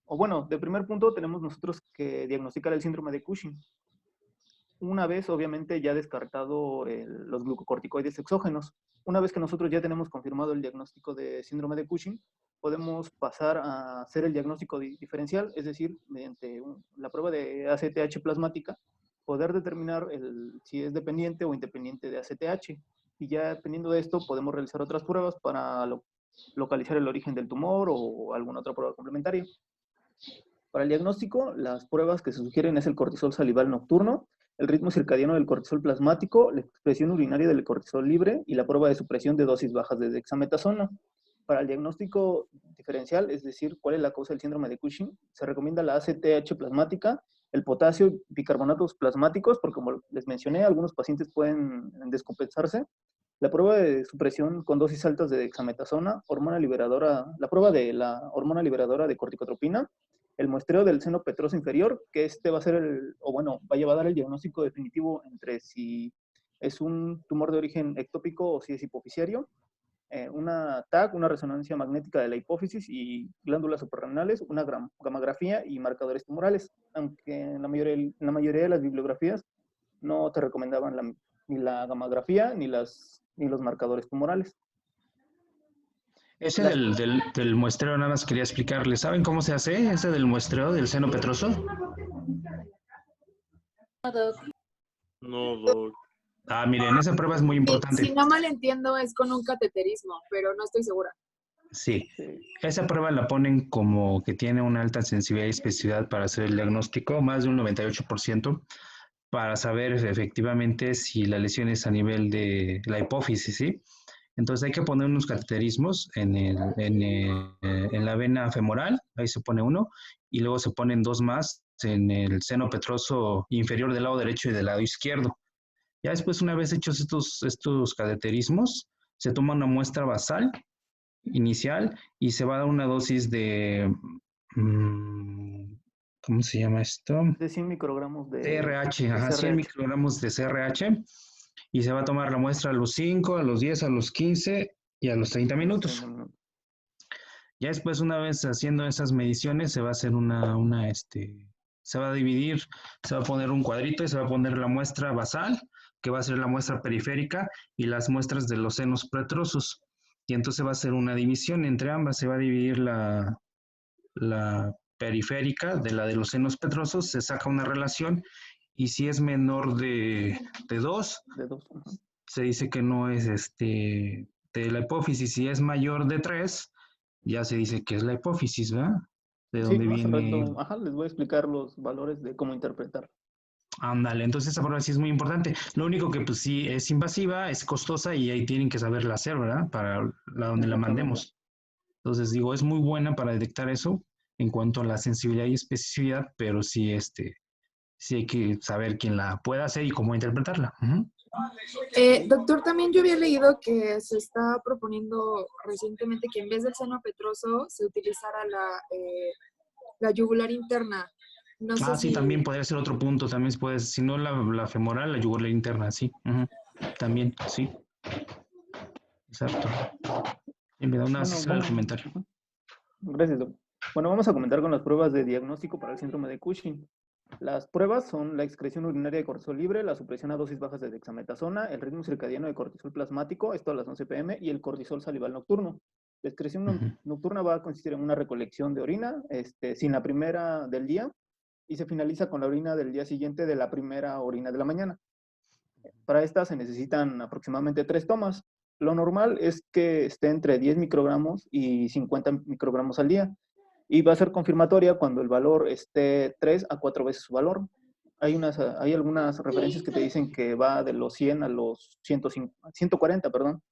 o bueno, de primer punto tenemos nosotros que diagnosticar el síndrome de Cushing. Una vez, obviamente, ya descartado los glucocorticoides exógenos. Una vez que nosotros ya tenemos confirmado el diagnóstico de síndrome de Cushing, podemos pasar a hacer el diagnóstico diferencial, es decir, mediante la prueba de ACTH plasmática, poder determinar si es dependiente o independiente de ACTH. Y ya dependiendo de esto, podemos realizar otras pruebas para localizar el origen del tumor o alguna otra prueba complementaria. Para el diagnóstico, las pruebas que se sugieren es el cortisol salival nocturno, el ritmo circadiano del cortisol plasmático, la expresión urinaria del cortisol libre y la prueba de supresión de dosis bajas de dexametasona. Para el diagnóstico diferencial, es decir, cuál es la causa del síndrome de Cushing, se recomienda la ACTH plasmática, el potasio y bicarbonatos plasmáticos, porque como les mencioné, algunos pacientes pueden descompensarse. La prueba de supresión con dosis altas de dexametasona, la prueba de la hormona liberadora de corticotropina, el muestreo del seno petroso inferior, que este va a ser va a dar el diagnóstico definitivo entre si es un tumor de origen ectópico o si es hipofisiario, una TAC, una resonancia magnética de la hipófisis y glándulas suprarrenales, una gamografía y marcadores tumorales, aunque en la mayoría de las bibliografías no te recomendaban ni la gamografía ni los marcadores tumorales. Ese del muestreo, nada más quería explicarle. ¿Saben cómo se hace ese del muestreo del seno petroso? No, doc. Ah, miren, esa prueba es muy importante. Si no mal entiendo, es con un cateterismo, pero no estoy segura. Sí, esa prueba la ponen como que tiene una alta sensibilidad y especificidad para hacer el diagnóstico, más de un 98%, para saber efectivamente si la lesión es a nivel de la hipófisis, ¿sí? Entonces hay que poner unos cateterismos en la vena femoral, ahí se pone uno, y luego se ponen dos más en el seno petroso inferior del lado derecho y del lado izquierdo. Ya después, una vez hechos estos cateterismos, se toma una muestra basal inicial y se va a dar una dosis de, ¿cómo se llama esto? De 100 microgramos de CRH, ajá, CRH. 100 microgramos de CRH, y se va a tomar la muestra a los 5, a los 10, a los 15 y a los 30 minutos. Ya después, una vez haciendo esas mediciones, se va a hacer se va a dividir, se va a poner un cuadrito y se va a poner la muestra basal, que va a ser la muestra periférica, y las muestras de los senos petrosos. Y entonces va a ser una división entre ambas, se va a dividir la periférica de la de los senos petrosos, se saca una relación, y si es menor de 2, se dice que no es de la hipófisis. Si es mayor de 3, ya se dice que es la hipófisis, ¿verdad? De dónde viene. Les voy a explicar los valores de cómo interpretar. Ándale, entonces esa prueba sí es muy importante. Lo único que pues sí es invasiva, es costosa y ahí tienen que saberla hacer, ¿verdad? Para donde la mandemos. Entonces digo, es muy buena para detectar eso en cuanto a la sensibilidad y especificidad, pero sí, sí hay que saber quién la puede hacer y cómo interpretarla. Doctor, también yo había leído que se está proponiendo recientemente que en vez del seno petroso se utilizara la yugular interna. No sé sí, también podría ser otro punto. También se puede, si no la femoral, la yugular interna, sí. También, sí. Exacto. Y me da una al comentario. Gracias, doctor. Bueno, vamos a comentar con las pruebas de diagnóstico para el síndrome de Cushing. Las pruebas son la excreción urinaria de cortisol libre, la supresión a dosis bajas de dexametasona, el ritmo circadiano de cortisol plasmático, esto a las 11 p.m., y el cortisol salival nocturno. La excreción nocturna va a consistir en una recolección de orina, sin la primera del día, y se finaliza con la orina del día siguiente de la primera orina de la mañana. Para esta se necesitan aproximadamente 3 tomas. Lo normal es que esté entre 10 microgramos y 50 microgramos al día. Y va a ser confirmatoria cuando el valor esté 3 a 4 veces su valor. Hay algunas referencias que te dicen que va de los 100 a los 140, perdón.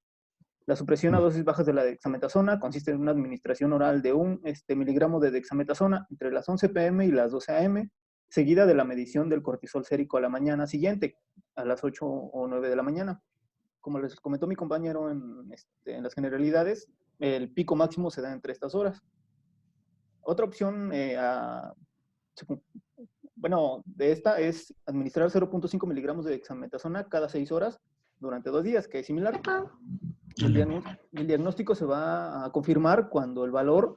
La supresión a dosis bajas de la dexametasona consiste en una administración oral de 1 miligramo de dexametasona entre las 11 p.m. y las 12 a.m., seguida de la medición del cortisol sérico a la mañana siguiente, a las 8 o 9 de la mañana. Como les comentó mi compañero en las generalidades, el pico máximo se da entre estas horas. Otra opción Bueno, de esta es administrar 0.5 miligramos de dexametasona cada 6 horas durante 2 días, que es similar. Y el diagnóstico se va a confirmar cuando el valor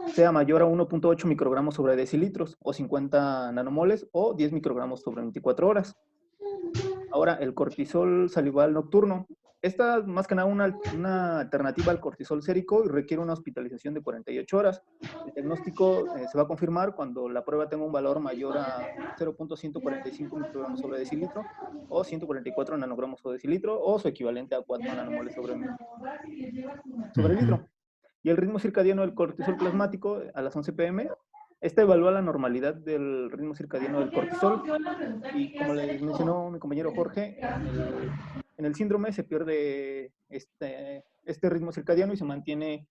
sea mayor a 1.8 microgramos sobre decilitros, o 50 nanomoles, o 10 microgramos sobre 24 horas. Ahora, el cortisol salival nocturno. Esta es más que nada una alternativa al cortisol sérico y requiere una hospitalización de 48 horas. El diagnóstico se va a confirmar cuando la prueba tenga un valor mayor a 0.145 microgramos sobre decilitro o 144 nanogramos sobre decilitro o su equivalente a 4 nanomoles sobre litro. Y el ritmo circadiano del cortisol plasmático a las 11 p.m. Esta evalúa la normalidad del ritmo circadiano del cortisol y como les mencionó mi compañero Jorge, en el síndrome se pierde este ritmo circadiano y se mantiene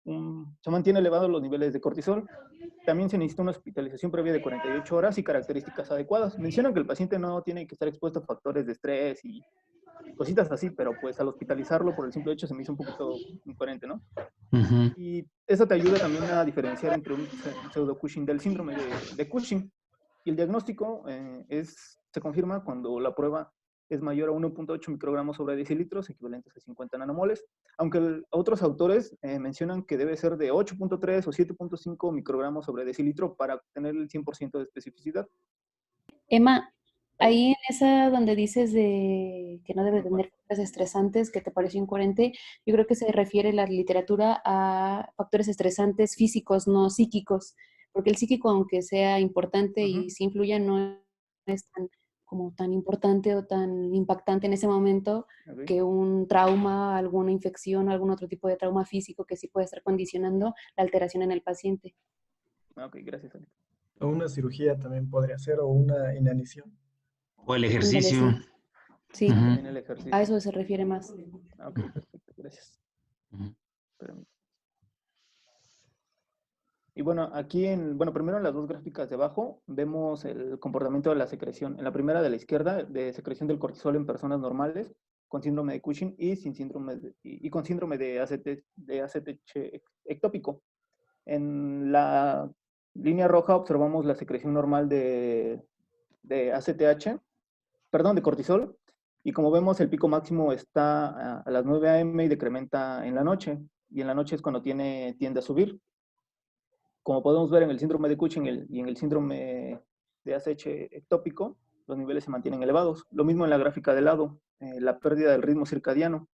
elevados los niveles de cortisol. También se necesita una hospitalización previa de 48 horas y características adecuadas. Mencionan que el paciente no tiene que estar expuesto a factores de estrés y cositas así, pero pues al hospitalizarlo por el simple hecho se me hizo un poquito incoherente, ¿no? Y eso te ayuda también a diferenciar entre un pseudo-Cushing del síndrome de Cushing. Y el diagnóstico se confirma cuando la prueba es mayor a 1.8 microgramos sobre decilitros, equivalentes a 50 nanomoles, aunque otros autores mencionan que debe ser de 8.3 o 7.5 microgramos sobre decilitro para obtener el 100% de especificidad. Emma, ahí en esa donde dices de que no debe tener factores estresantes, que te pareció incoherente, yo creo que se refiere la literatura a factores estresantes físicos, no psíquicos, porque el psíquico, aunque sea importante y sí influya, no es tan importante o tan impactante en ese momento que un trauma, alguna infección o algún otro tipo de trauma físico que sí puede estar condicionando la alteración en el paciente. Ok, gracias, Alex. O una cirugía también podría ser, o una inanición. O el ejercicio. Sí, el ejercicio. A eso se refiere más. Ok, perfecto, gracias. Y bueno, aquí primero en las dos gráficas de abajo vemos el comportamiento de la secreción. En la primera de la izquierda, de secreción del cortisol en personas normales con síndrome de Cushing y con síndrome de ACTH ectópico. En la línea roja observamos la secreción normal de cortisol, y como vemos el pico máximo está a las 9 a.m. y decrementa en la noche, y en la noche es cuando tiende a subir. Como podemos ver en el síndrome de Cushing y en el síndrome de ACTH ectópico, los niveles se mantienen elevados. Lo mismo en la gráfica de lado, la pérdida del ritmo circadiano.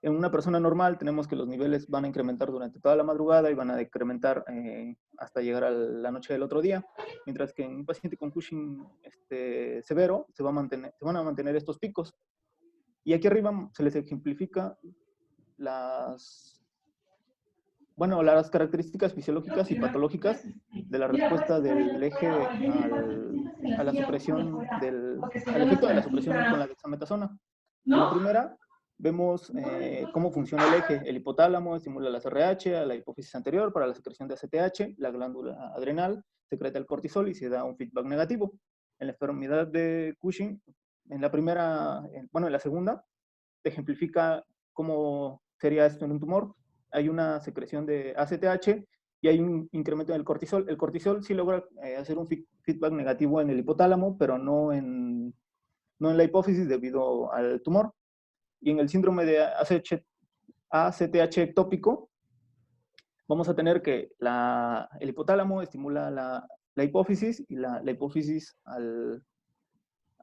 En una persona normal tenemos que los niveles van a incrementar durante toda la madrugada y van a decrementar hasta llegar a la noche del otro día, mientras que en un paciente con Cushing severo se van a mantener estos picos. Y aquí arriba se les ejemplifica las características fisiológicas y patológicas de la respuesta del eje a la supresión al efecto de la supresión con la dexametasona. En la primera, vemos cómo funciona el eje. El hipotálamo estimula la SRH a la hipófisis anterior para la secreción de ACTH, la glándula adrenal secreta el cortisol y se da un feedback negativo. En la enfermedad de Cushing, en la segunda, te ejemplifica cómo sería esto en un tumor. Hay una secreción de ACTH y hay un incremento en el cortisol. El cortisol sí logra hacer un feedback negativo en el hipotálamo, pero no en la hipófisis debido al tumor. Y en el síndrome de ACTH ectópico, vamos a tener que el hipotálamo estimula la hipófisis y la hipófisis a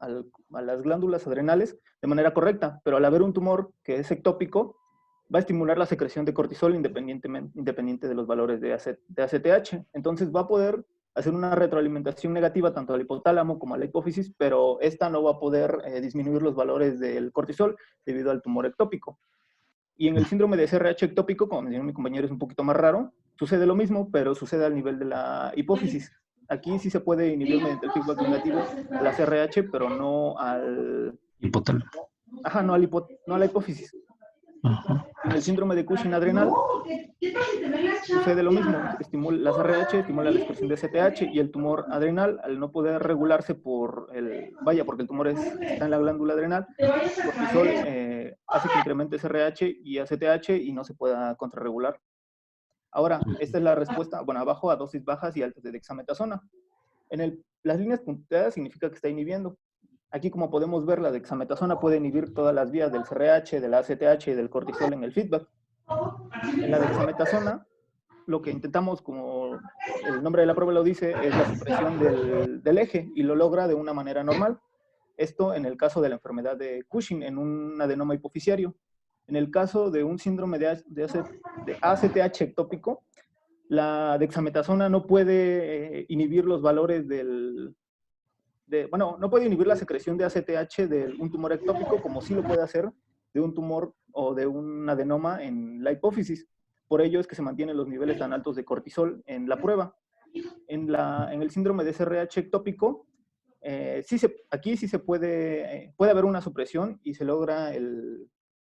las glándulas adrenales de manera correcta, pero al haber un tumor que es ectópico, va a estimular la secreción de cortisol independiente de los valores de ACTH. Entonces va a poder hacer una retroalimentación negativa tanto al hipotálamo como a la hipófisis, pero esta no va a poder disminuir los valores del cortisol debido al tumor ectópico. Y en el síndrome de SRH ectópico, como mencionó mi compañero, es un poquito más raro, sucede lo mismo, pero sucede al nivel de la hipófisis. Aquí sí se puede inhibir mediante el feedback negativo a la SRH, pero no al hipotálamo. Ajá, no a la hipófisis. En el síndrome de Cushing adrenal sucede lo mismo. La SRH estimula la expresión de ACTH y el tumor adrenal, al no poder regularse porque el tumor está en la glándula adrenal, el cortisol hace que incremente SRH y ACTH y no se pueda contrarregular. Ahora, esta es la respuesta, abajo a dosis bajas y altas de dexametasona. Las líneas punteadas significa que está inhibiendo. Aquí, como podemos ver, la dexametasona puede inhibir todas las vías del CRH, del ACTH y del cortisol en el feedback. En la dexametasona, lo que intentamos, como el nombre de la prueba lo dice, es la supresión del eje, y lo logra de una manera normal. Esto en el caso de la enfermedad de Cushing, en un adenoma hipofisiario. En el caso de un síndrome de ACTH ectópico, la dexametasona no puede inhibir los valores no puede inhibir la secreción de ACTH de un tumor ectópico, como sí lo puede hacer de un tumor o de un adenoma en la hipófisis. Por ello es que se mantienen los niveles tan altos de cortisol en la prueba. En el síndrome de SRH ectópico, aquí sí se puede haber una supresión y se logra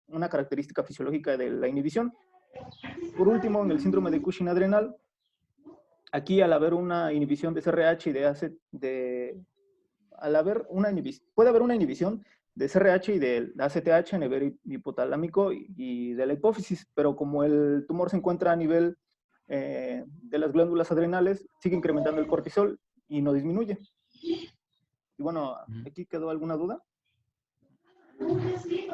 una característica fisiológica de la inhibición. Por último, en el síndrome de Cushing adrenal, aquí al haber una inhibición de SRH y puede haber una inhibición de SRH y del ACTH a nivel hipotalámico y de la hipófisis, pero como el tumor se encuentra a nivel de las glándulas adrenales, sigue incrementando el cortisol y no disminuye. Y bueno, ¿aquí quedó alguna duda?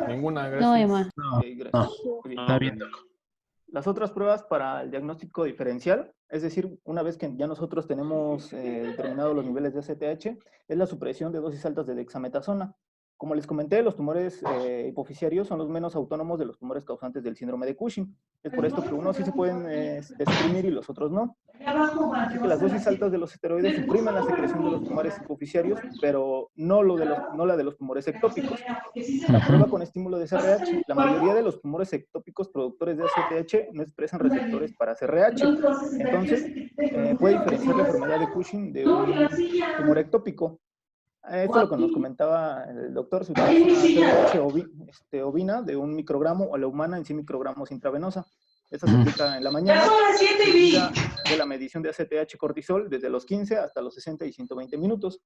Ninguna, gracias. No, Emma. Ok, gracias. Bien. Está bien, Doc. Las otras pruebas para el diagnóstico diferencial, es decir, una vez que ya nosotros tenemos determinados los niveles de ACTH, es la supresión de dosis altas de dexametasona. Como les comenté, los tumores hipofisiarios son los menos autónomos de los tumores causantes del síndrome de Cushing. Es por esto que unos sí se pueden suprimir y los otros no. Así que las dosis altas de los esteroides suprimen la secreción de los tumores hipofisiarios, pero no la de los tumores ectópicos. La prueba con estímulo de SRH, la mayoría de los tumores ectópicos productores de ACTH no expresan receptores para SRH. Entonces, puede diferenciar la enfermedad de Cushing de un tumor ectópico. Esto es lo que nos comentaba el doctor. Se utiliza SRH ovina de 1 microgramo o la humana en 100 microgramos intravenosa. Esta se aplica en la mañana, seguida de la medición de ACTH cortisol desde los 15 hasta los 60 y 120 minutos.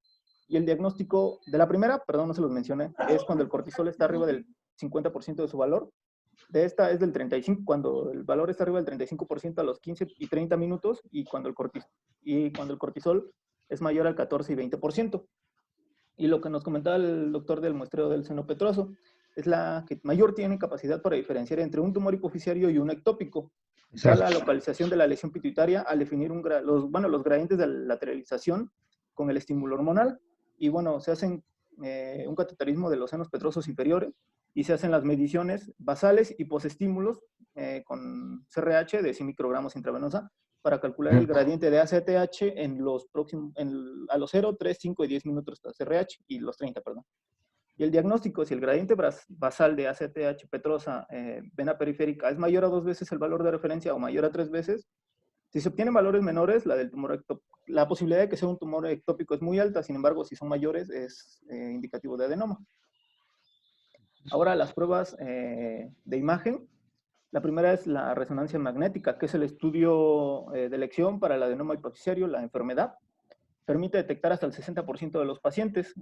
Y el diagnóstico de la primera, perdón, no se los mencioné, es cuando el cortisol está arriba del 50% de su valor. De esta es del 35%, cuando el valor está arriba del 35% a los 15 y 30 minutos, y cuando el cortisol es mayor al 14 y 20%. Y lo que nos comentaba el doctor del muestreo del seno petroso es la que mayor tiene capacidad para diferenciar entre un tumor hipofisiario y un ectópico. Da la localización de la lesión pituitaria al definir los gradientes de lateralización con el estímulo hormonal. Y bueno, se hacen un cateterismo de los senos petrosos inferiores y se hacen las mediciones basales y posestímulos con CRH de 100 microgramos intravenosa para calcular el gradiente de ACTH a los 0, 3, 5 y 10 minutos hasta CRH y los 30, perdón. Y el diagnóstico, si el gradiente basal de ACTH petrosa vena periférica es mayor a 2 veces el valor de referencia o mayor a 3 veces, si se obtienen valores menores, la posibilidad de que sea un tumor ectópico es muy alta. Sin embargo, si son mayores, es indicativo de adenoma. Ahora, las pruebas de imagen. La primera es la resonancia magnética, que es el estudio de elección para el adenoma hipofisiario, la enfermedad. Permite detectar hasta el 60% de los pacientes.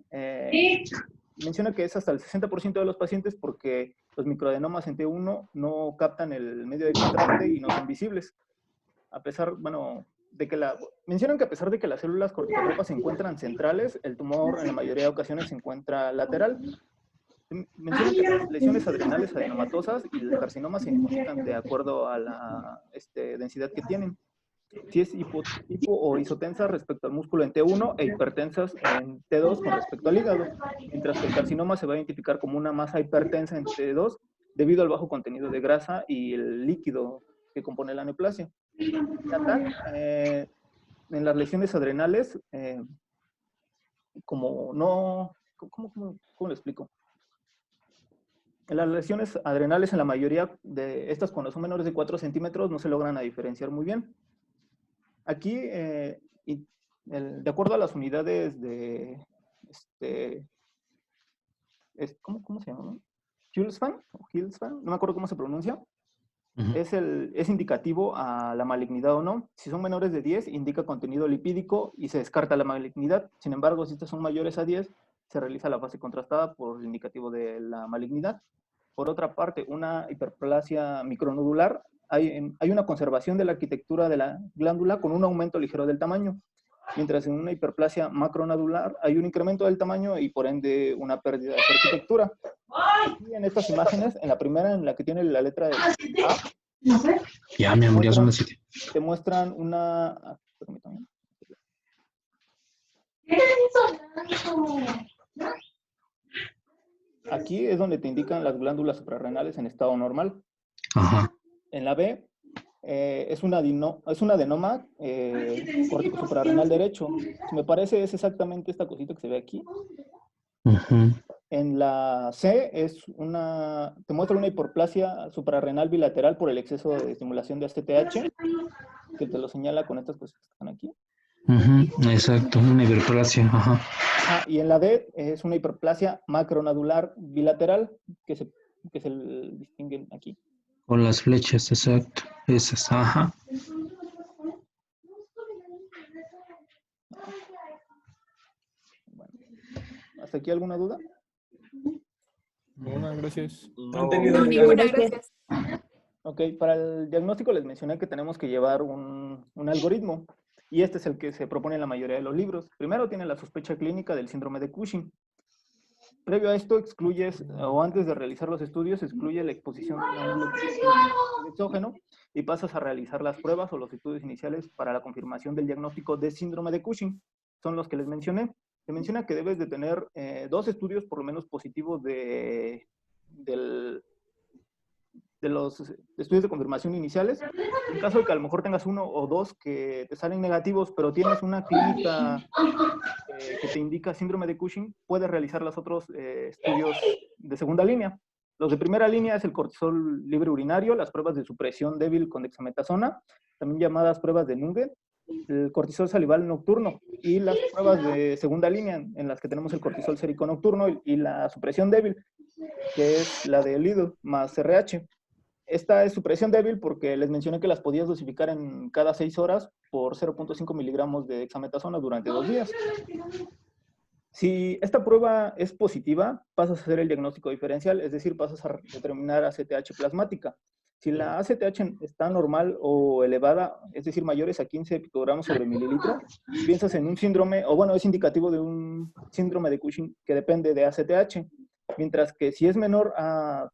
Menciona que es hasta el 60% de los pacientes porque los microadenomas en T1 no captan el medio de contraste y no son visibles. Mencionan que a pesar de que las células corticotropas se encuentran centrales, el tumor en la mayoría de ocasiones se encuentra lateral. Mencionan que las lesiones adrenales adenomatosas y el carcinoma se identifican de acuerdo a la densidad que tienen. Si es hipo o isotensa respecto al músculo en T1 e hipertensas en T2 con respecto al hígado, mientras que el carcinoma se va a identificar como una masa hipertensa en T2 debido al bajo contenido de grasa y el líquido que compone la neoplasia. En las lesiones adrenales, ¿cómo lo explico? En las lesiones adrenales, en la mayoría de estas, cuando son menores de 4 centímetros, no se logran diferenciar muy bien. Aquí, de acuerdo a las unidades de, ¿cómo se llama? Hillspan, no me acuerdo cómo se pronuncia. Es indicativo a la malignidad o no. Si son menores de 10, indica contenido lipídico y se descarta la malignidad. Sin embargo, si estas son mayores a 10, se realiza la fase contrastada por el indicativo de la malignidad. Por otra parte, una hiperplasia micronodular, hay una conservación de la arquitectura de la glándula con un aumento ligero del tamaño. mientras en una hiperplasia macronodular hay un incremento del tamaño y por ende una pérdida de su arquitectura. Aquí en estas imágenes, en la primera, en la que tiene la letra de A, Ya, mi amor, ya son las 7. te muestran una... permítame. Aquí es donde te indican las glándulas suprarrenales en estado normal. Ajá. En la B es un adenoma córtico suprarrenal derecho. Si me parece es exactamente esta cosita que se ve aquí. Ujú. En la C te muestra una hiperplasia suprarrenal bilateral por el exceso de estimulación de ACTH, que te lo señala con estas cosas que están aquí. Ujú, exacto, una hiperplasia. Ajá. Y en la D es una hiperplasia macronodular bilateral que se distinguen aquí. Con las flechas, exacto. Esas, ajá. Bueno, ¿hasta aquí alguna duda? Ninguna, gracias. No, ninguna, gracias. Ok, para el diagnóstico les mencioné que tenemos que llevar un algoritmo, y este es el que se propone en la mayoría de los libros. Primero tiene la sospecha clínica del síndrome de Cushing. Previo a esto excluyes, o antes de realizar los estudios, excluye la exposición a un exógeno y pasas a realizar las pruebas o los estudios iniciales para la confirmación del diagnóstico de síndrome de Cushing. Son los que les mencioné. Se menciona que debes de tener 2 estudios por lo menos positivos de los estudios de confirmación iniciales. En caso de que a lo mejor tengas 1 o 2 que te salen negativos, pero tienes una clínica que te indica síndrome de Cushing, puedes realizar los otros estudios de segunda línea. Los de primera línea es el cortisol libre urinario, las pruebas de supresión débil con dexametasona, también llamadas pruebas de Nugget, el cortisol salival nocturno, y las pruebas de segunda línea, en las que tenemos el cortisol sérico nocturno y la supresión débil, que es la de Lidl más RH. Esta es supresión débil porque les mencioné que las podías dosificar en cada 6 horas por 0.5 miligramos de dexametasona durante 2 días. Si esta prueba es positiva, pasas a hacer el diagnóstico diferencial, es decir, pasas a determinar ACTH plasmática. Si la ACTH está normal o elevada, es decir, mayores a 15 picogramos sobre mililitro, piensas en un síndrome, o bueno, es indicativo de un síndrome de Cushing que depende de ACTH, mientras que si es menor a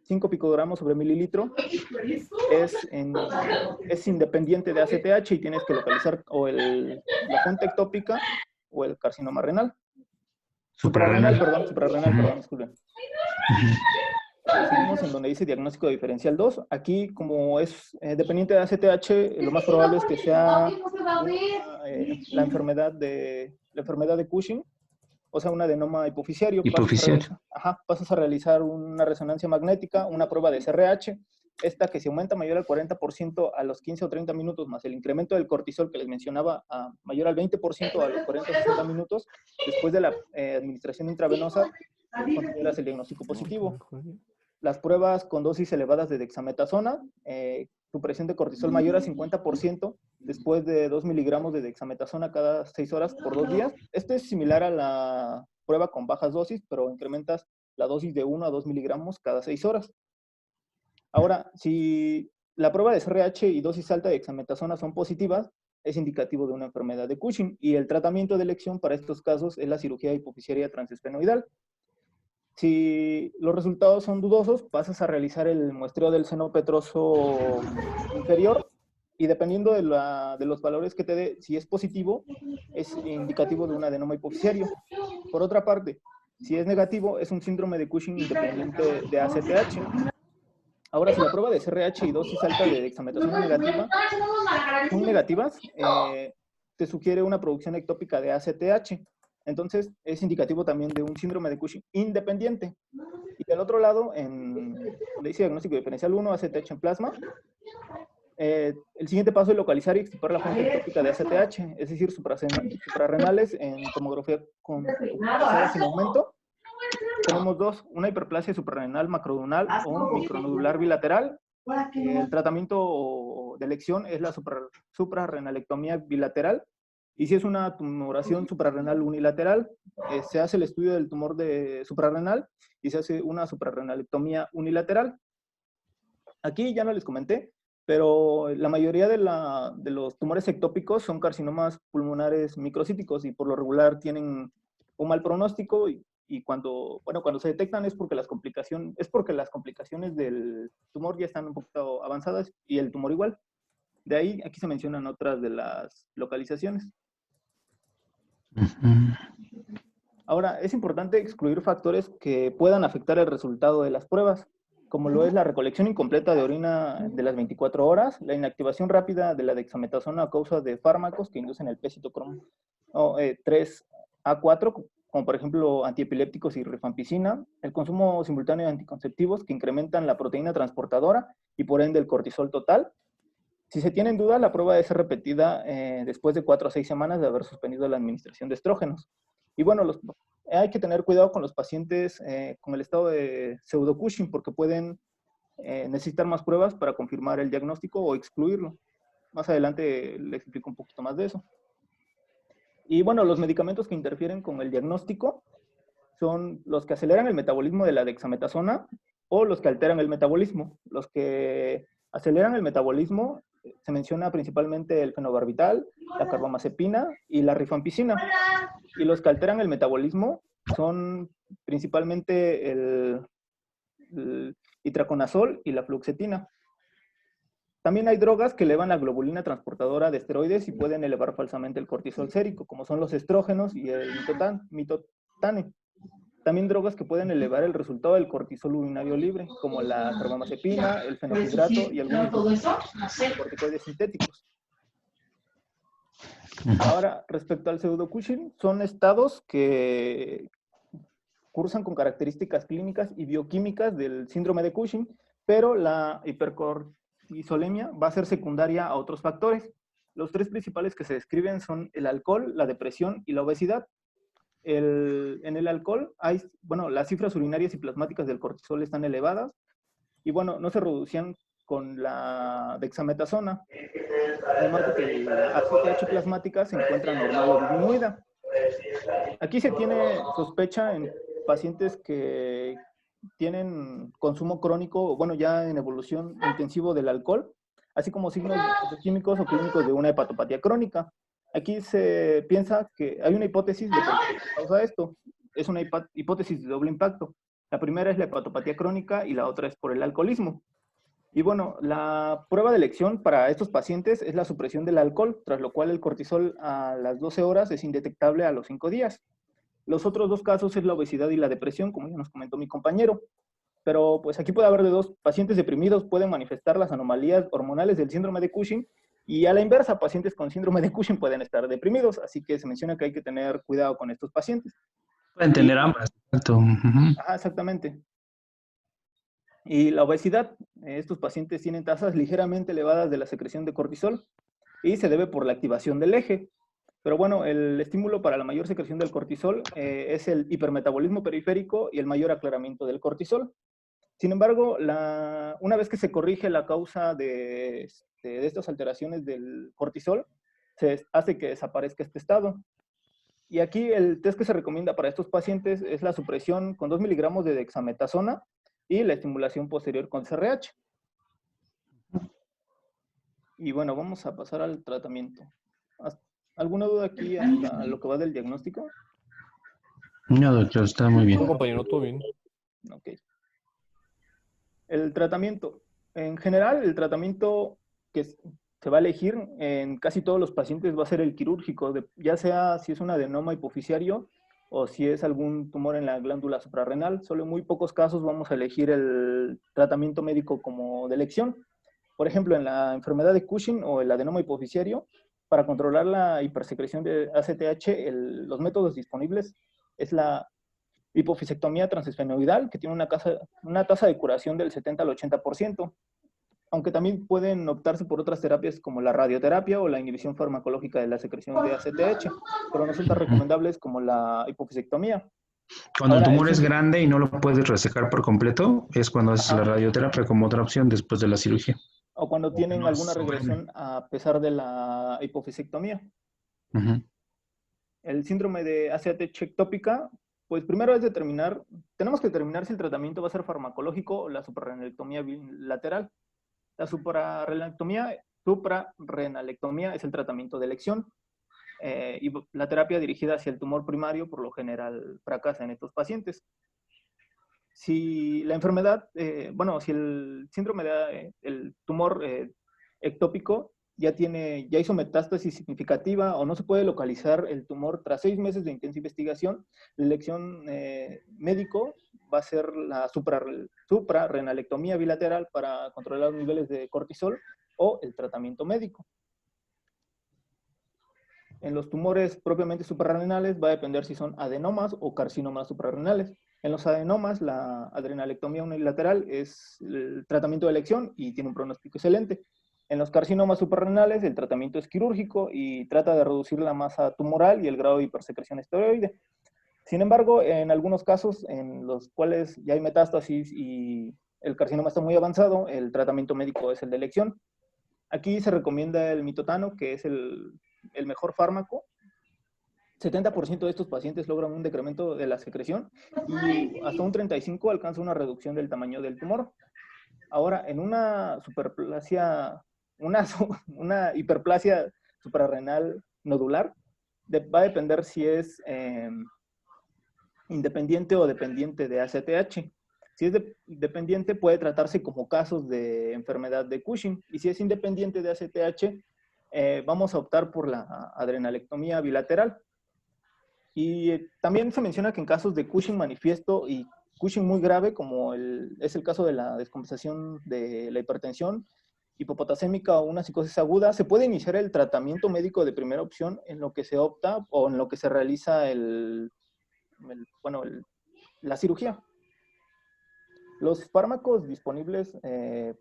5 picogramos sobre mililitro, es independiente de ACTH y tienes que localizar o la fuente ectópica o el carcinoma renal. Suprarrenal, perdón, disculpen. Seguimos en donde dice diagnóstico diferencial 2. Aquí, como es dependiente de ACTH, lo más probable es que sea la enfermedad de Cushing, o sea, un adenoma hipoficiario. Pasas a realizar una resonancia magnética, una prueba de SRH, esta que se aumenta mayor al 40% a los 15 o 30 minutos, más el incremento del cortisol que les mencionaba, mayor al 20% a los 40 o 60 minutos, después de la administración intravenosa, consideras el diagnóstico positivo. Las pruebas con dosis elevadas de dexametasona, supresión de cortisol mayor a 50% después de 2 miligramos de dexametasona cada 6 horas por 2 días. Esto es similar a la prueba con bajas dosis, pero incrementas la dosis de 1 a 2 miligramos cada 6 horas. Ahora, si la prueba de SRH y dosis alta de dexametasona son positivas, es indicativo de una enfermedad de Cushing, y el tratamiento de elección para estos casos es la cirugía hipoficiaria transesfenoidal. Si los resultados son dudosos, pasas a realizar el muestreo del seno petroso inferior, y dependiendo de los valores que te dé, si es positivo, es indicativo de un adenoma hipoficiario. Por otra parte, si es negativo, es un síndrome de Cushing independiente de ACTH. Ahora, si la prueba de SRH y dosis alta de dexametasona son negativas, te sugiere una producción ectópica de ACTH. Entonces, es indicativo también de un síndrome de Cushing independiente. Y del otro lado, donde dice diagnóstico diferencial 1, ACTH en plasma, el siguiente paso es localizar y extirpar la fuente ectópica de ACTH, es decir, suprarrenales en tomografía computarizada sin aumento. Tenemos 2, una hiperplasia suprarrenal macrodural o un micronodular bilateral. El tratamiento de elección es la suprarrenalectomía bilateral. Y si es una tumoración suprarrenal unilateral, se hace el estudio del tumor suprarrenal y se hace una suprarrenalectomía unilateral. Aquí ya no les comenté, pero la mayoría de los tumores ectópicos son carcinomas pulmonares microcíticos y por lo regular tienen un mal pronóstico y cuando se detectan es porque las complicaciones del tumor ya están un poquito avanzadas y el tumor igual. De ahí, aquí se mencionan otras de las localizaciones. Ahora, es importante excluir factores que puedan afectar el resultado de las pruebas, como lo es la recolección incompleta de orina de las 24 horas, la inactivación rápida de la dexametasona a causa de fármacos que inducen el P-citocromo 3A4, como por ejemplo antiepilépticos y rifampicina, el consumo simultáneo de anticonceptivos que incrementan la proteína transportadora y por ende el cortisol total. Si se tiene en duda, la prueba debe ser repetida después de 4 a 6 semanas de haber suspendido la administración de estrógenos. Y bueno, hay que tener cuidado con los pacientes con el estado de pseudo-Cushing porque pueden necesitar más pruebas para confirmar el diagnóstico o excluirlo. Más adelante les explico un poquito más de eso. Y bueno, los medicamentos que interfieren con el diagnóstico son los que aceleran el metabolismo de la dexametasona o los que alteran el metabolismo. Los que aceleran el metabolismo se menciona principalmente el fenobarbital, la carbamazepina y la rifampicina. Y los que alteran el metabolismo son principalmente el itraconazol y la fluoxetina. También hay drogas que elevan la globulina transportadora de esteroides y pueden elevar falsamente el cortisol sérico, como son los estrógenos y el mitotane. También drogas que pueden elevar el resultado del cortisol urinario libre, como la carbamazepina, el fenofibrato y algunos corticoides sintéticos. Ahora, respecto al pseudo-Cushing, son estados que cursan con características clínicas y bioquímicas del síndrome de Cushing, pero la hipercortisolemia va a ser secundaria a otros factores. Los 3 principales que se describen son el alcohol, la depresión y la obesidad. En el alcohol, las cifras urinarias y plasmáticas del cortisol están elevadas y bueno, no se reducían con la dexametasona. Además de que la ACTH plasmática se encuentra normal o disminuida. Aquí se tiene sospecha en pacientes que tienen consumo crónico, bueno, ya en evolución intensivo del alcohol, así como signos químicos o clínicos de una hepatopatía crónica. Aquí se piensa que hay una hipótesis de por qué causa esto. Es una hipótesis de doble impacto. La primera es la hepatopatía crónica y la otra es por el alcoholismo. Y bueno, la prueba de elección para estos pacientes es la supresión del alcohol, tras lo cual el cortisol a las 12 horas es indetectable a los 5 días. Los otros 2 casos es la obesidad y la depresión, como ya nos comentó mi compañero. Pero pues aquí puede haber de 2. Pacientes deprimidos pueden manifestar las anomalías hormonales del síndrome de Cushing y a la inversa, pacientes con síndrome de Cushing pueden estar deprimidos, así que se menciona que hay que tener cuidado con estos pacientes. Pueden tener ambas, exacto. Ajá, exactamente. Y la obesidad, estos pacientes tienen tasas ligeramente elevadas de la secreción de cortisol y se debe por la activación del eje. Pero bueno, el estímulo para la mayor secreción del cortisol es el hipermetabolismo periférico y el mayor aclaramiento del cortisol. Sin embargo, una vez que se corrige la causa de estas alteraciones del cortisol, se hace que desaparezca este estado. Y aquí el test que se recomienda para estos pacientes es la supresión con 2 miligramos de dexametasona y la estimulación posterior con CRH. Y bueno, vamos a pasar al tratamiento. ¿Alguna duda aquí hasta lo que va del diagnóstico? No, doctor, está muy bien. No, compañero, todo bien. Ok. El tratamiento. En general, el tratamiento que se va a elegir en casi todos los pacientes va a ser el quirúrgico, ya sea si es un adenoma hipoficiario o si es algún tumor en la glándula suprarrenal. Solo en muy pocos casos vamos a elegir el tratamiento médico como de elección. Por ejemplo, en la enfermedad de Cushing o el adenoma hipoficiario, para controlar la hipersecreción de ACTH, los métodos disponibles es la hipofisectomía transesfenoidal, que tiene una tasa de curación del 70 al 80%, aunque también pueden optarse por otras terapias como la radioterapia o la inhibición farmacológica de la secreción de ACTH, pero no son tan recomendables como la hipofisectomía. Cuando el tumor es grande y no lo puedes resecar por completo, es cuando haces la radioterapia como otra opción después de la cirugía. O cuando tienen alguna regresión a pesar de la hipofisectomía. El síndrome de ACTH ectópica, pues primero es tenemos que determinar si el tratamiento va a ser farmacológico o la suprarrenectomía bilateral. La suprarrenalectomía es el tratamiento de elección y la terapia dirigida hacia el tumor primario por lo general fracasa en estos pacientes. Si la enfermedad, si el síndrome el tumor ectópico ya hizo metástasis significativa o no se puede localizar el tumor tras 6 meses de intensa investigación, la elección médico va a ser la suprarrenalectomía bilateral para controlar los niveles de cortisol o el tratamiento médico. En los tumores propiamente suprarrenales va a depender si son adenomas o carcinomas suprarrenales. En los adenomas, la adrenalectomía unilateral es el tratamiento de elección y tiene un pronóstico excelente. En los carcinomas suprarrenales, el tratamiento es quirúrgico y trata de reducir la masa tumoral y el grado de hipersecreción esteroide. Sin embargo, en algunos casos en los cuales ya hay metástasis y el carcinoma está muy avanzado, el tratamiento médico es el de elección. Aquí se recomienda el mitotano, que es el mejor fármaco. 70% de estos pacientes logran un decremento de la secreción y hasta un 35% alcanza una reducción del tamaño del tumor. Ahora, en una superplasia, una hiperplasia suprarrenal nodular, va a depender si es independiente o dependiente de ACTH. Si es dependiente, puede tratarse como casos de enfermedad de Cushing. Y si es independiente de ACTH, vamos a optar por la adrenalectomía bilateral. Y también se menciona que en casos de Cushing manifiesto y Cushing muy grave, como es el caso de la descompensación de la hipertensión hipopotasémica o una psicosis aguda, se puede iniciar el tratamiento médico de primera opción en lo que se opta o en lo que se realiza la cirugía. Los fármacos disponibles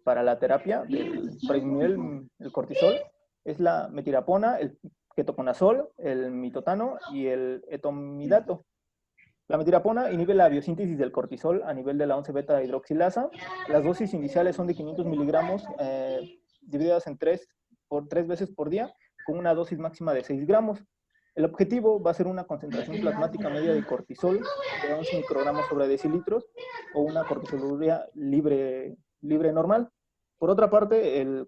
para la terapia para disminuir el cortisol es la metilapona, el ketoconazol, el mitotano y el etomidato. La metilapona inhibe la biosíntesis del cortisol a nivel de la 11-beta hidroxilasa. Las dosis iniciales son de 500 miligramos divididas en 3 veces por día, con una dosis máxima de 6 gramos. El objetivo va a ser una concentración plasmática media de cortisol de 11 microgramos sobre decilitros o una cortisoluria libre normal. Por otra parte, el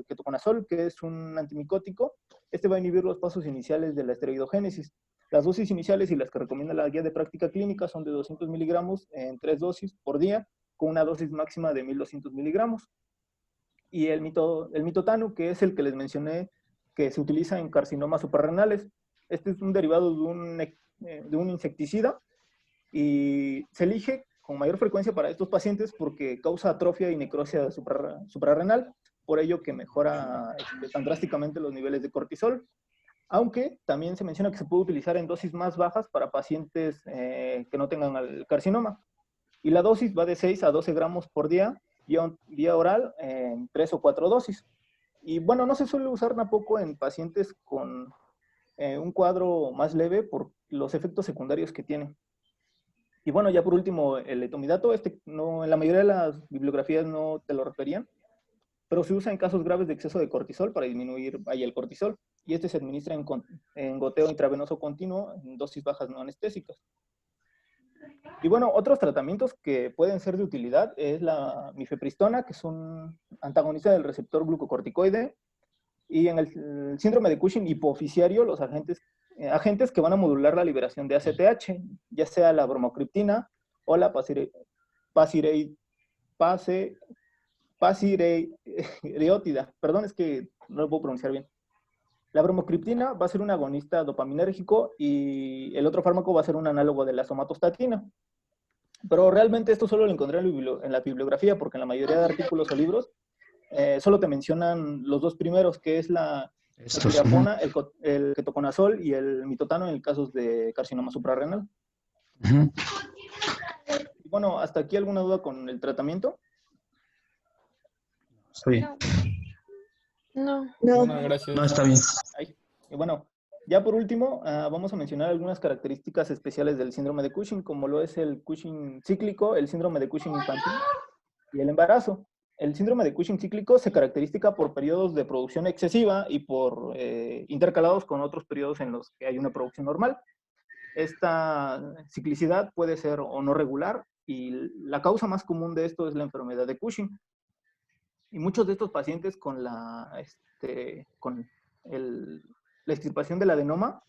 ketoconazol, que es un antimicótico, este va a inhibir los pasos iniciales de la esteroidogénesis. Las dosis iniciales y las que recomienda la guía de práctica clínica son de 200 miligramos en 3 dosis por día, con una dosis máxima de 1200 miligramos. Y el mitotano, que es el que les mencioné, que se utiliza en carcinomas suprarrenales. Este es un derivado de un insecticida y se elige con mayor frecuencia para estos pacientes porque causa atrofia y necrosia suprarrenal, por ello que mejora tan drásticamente los niveles de cortisol. Aunque también se menciona que se puede utilizar en dosis más bajas para pacientes que no tengan el carcinoma. Y la dosis va de 6 a 12 gramos por día, vía oral, en 3 o 4 dosis. Y bueno, no se suele usar tampoco en pacientes con un cuadro más leve por los efectos secundarios que tiene. Y bueno, ya por último, el etomidato, en la mayoría de las bibliografías no te lo referían, pero se usa en casos graves de exceso de cortisol para disminuir el cortisol. Y se administra en goteo intravenoso continuo en dosis bajas no anestésicas. Y bueno, otros tratamientos que pueden ser de utilidad es la mifepristona, que es un antagonista del receptor glucocorticoide. Y en el síndrome de Cushing hipooficiario, los agentes que van a modular la liberación de ACTH, ya sea la bromocriptina o la pasireotida. Perdón, es que no lo puedo pronunciar bien. La bromocriptina va a ser un agonista dopaminérgico y el otro fármaco va a ser un análogo de la somatostatina. Pero realmente esto solo lo encontré en la bibliografía, porque en la mayoría de artículos o libros solo te mencionan los dos primeros, que es la metilapona, el ketoconazol y el mitotano en casos de carcinoma suprarrenal. Y bueno, ¿hasta aquí alguna duda con el tratamiento? Está bien. No. Gracias. No, está bien. Y bueno, ya por último, vamos a mencionar algunas características especiales del síndrome de Cushing, como lo es el Cushing cíclico, el síndrome de Cushing infantil y el embarazo. El síndrome de Cushing cíclico se caracteriza por periodos de producción excesiva y por intercalados con otros periodos en los que hay una producción normal. Esta ciclicidad puede ser o no regular y la causa más común de esto es la enfermedad de Cushing. Y muchos de estos pacientes con la extirpación del adenoma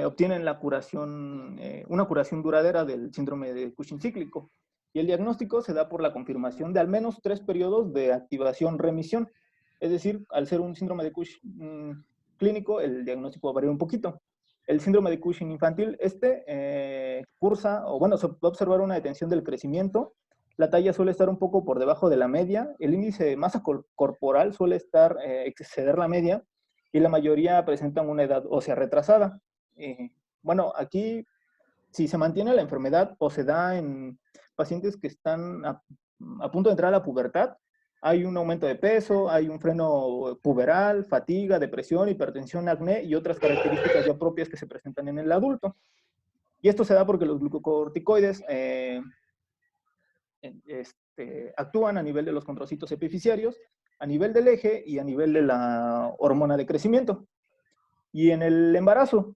obtienen la curación, una curación duradera del síndrome de Cushing cíclico. Y el diagnóstico se da por la confirmación de al menos 3 periodos de activación-remisión. Es decir, al ser un síndrome de Cushing clínico, el diagnóstico varía un poquito. El síndrome de Cushing infantil, cursa, o bueno, se va a observar una detención del crecimiento. La talla suele estar un poco por debajo de la media. El índice de masa corporal suele exceder la media. Y la mayoría presentan una edad ósea retrasada. Bueno, aquí, si se mantiene la enfermedad o se da en pacientes que están a punto de entrar a la pubertad, hay un aumento de peso, hay un freno puberal, fatiga, depresión, hipertensión, acné y otras características ya propias que se presentan en el adulto. Y esto se da porque los glucocorticoides actúan a nivel de los condrocitos epifisiarios, a nivel del eje y a nivel de la hormona de crecimiento. Y en el embarazo,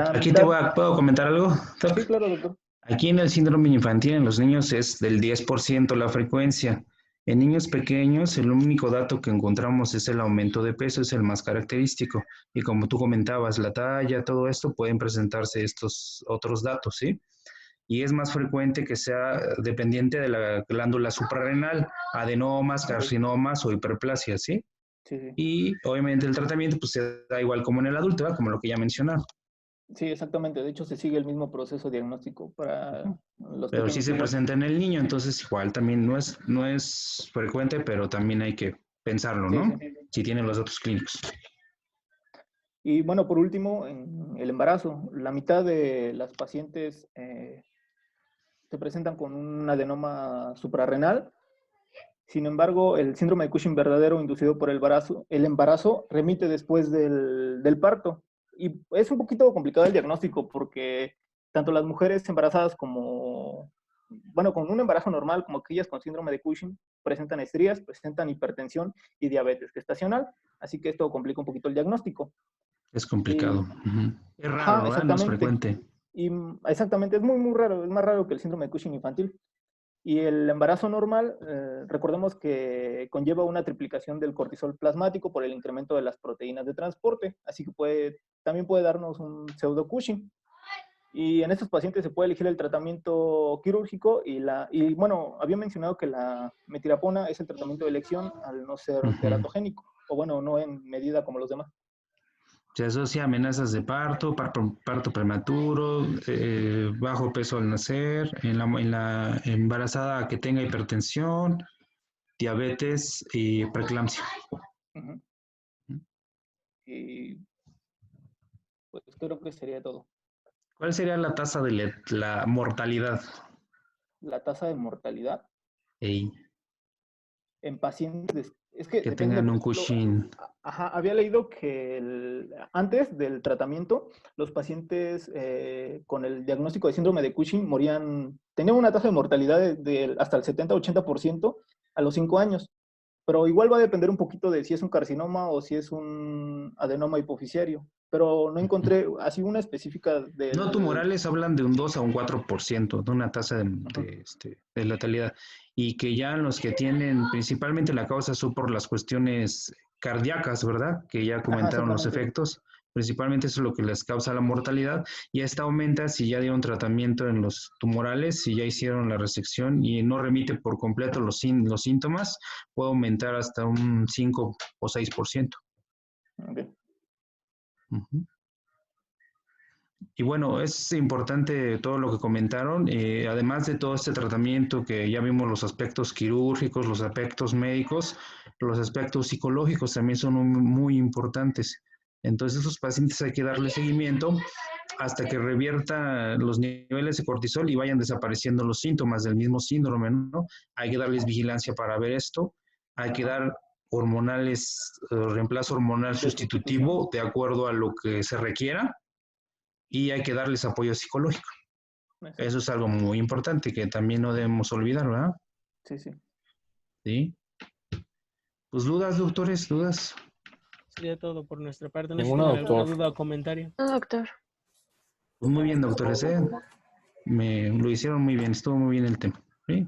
Aquí ¿puedo comentar algo? Sí, claro, doctor. Aquí en el síndrome infantil en los niños es del 10% la frecuencia. En niños pequeños el único dato que encontramos es el aumento de peso, es el más característico. Y como tú comentabas, la talla, todo esto, pueden presentarse estos otros datos, ¿sí? Y es más frecuente que sea dependiente de la glándula suprarrenal, adenomas, carcinomas o hiperplasia, ¿sí? Sí, sí. Y obviamente el tratamiento pues se da igual como en el adulto, ¿verdad? Como lo que ya mencionaba. Sí, exactamente. De hecho, se sigue el mismo proceso diagnóstico para los Pero sí pequeños. se presenta en el niño, entonces igual también no es frecuente, pero también hay que pensarlo, ¿no? Sí, sí. Si tienen los datos clínicos. Y bueno, por último, en el embarazo, la mitad de las pacientes se presentan con un adenoma suprarrenal. Sin embargo, el síndrome de Cushing verdadero inducido por el embarazo remite después del parto. Y es un poquito complicado el diagnóstico porque tanto las mujeres embarazadas como, bueno, con un embarazo normal como aquellas con síndrome de Cushing presentan estrías, presentan hipertensión y diabetes gestacional. Así que esto complica un poquito el diagnóstico. Es complicado. Es raro, ¿verdad? No es frecuente. Y exactamente, es muy, muy raro. Es más raro que el síndrome de Cushing infantil. Y el embarazo normal, recordemos que conlleva una triplicación del cortisol plasmático por el incremento de las proteínas de transporte, así que también puede darnos un pseudo Cushing. Y en estos pacientes se puede elegir el tratamiento quirúrgico y bueno, había mencionado que la metilapona es el tratamiento de elección al no ser teratogénico, o bueno, no en medida como los demás. Se asocia a amenazas de parto prematuro, bajo peso al nacer, en la embarazada que tenga hipertensión, diabetes y preeclampsia. Y pues creo que sería todo. ¿Cuál sería la tasa de la mortalidad? La tasa de mortalidad en pacientes es que tengan un Cushing. Había leído que antes del tratamiento, los pacientes con el diagnóstico de síndrome de Cushing tenían una tasa de mortalidad de hasta el 70-80% a los 5 años. Pero igual va a depender un poquito de si es un carcinoma o si es un adenoma hipofisiario. Pero no encontré así una específica de... No tumorales hablan de un 2 a un 4%, de una tasa de letalidad. Y que ya los que tienen, principalmente la causa son por las cuestiones cardíacas, ¿verdad? Que ya comentaron los efectos. Principalmente eso es lo que les causa la mortalidad. Y esta aumenta si ya dieron tratamiento en los tumorales, si ya hicieron la resección y no remite por completo los síntomas, puede aumentar hasta un 5 o 6%. Okay. Y bueno, es importante todo lo que comentaron, además de todo este tratamiento que ya vimos los aspectos quirúrgicos, los aspectos médicos, los aspectos psicológicos también son muy importantes. Entonces, a esos pacientes hay que darle seguimiento hasta que revierta los niveles de cortisol y vayan desapareciendo los síntomas del mismo síndrome, ¿no? Hay que darles vigilancia para ver esto, hay que dar reemplazo hormonal sustitutivo de acuerdo a lo que se requiera. Y hay que darles apoyo psicológico. Eso es algo muy importante que también no debemos olvidar, ¿verdad? Sí, sí. ¿Sí? Pues dudas, doctores, dudas. Sería todo por nuestra parte. No ¿Ninguna, doctor? ¿Alguna duda o comentario? No, doctor. Pues muy bien, doctores, Lo hicieron muy bien, estuvo muy bien el tema. ¿Sí?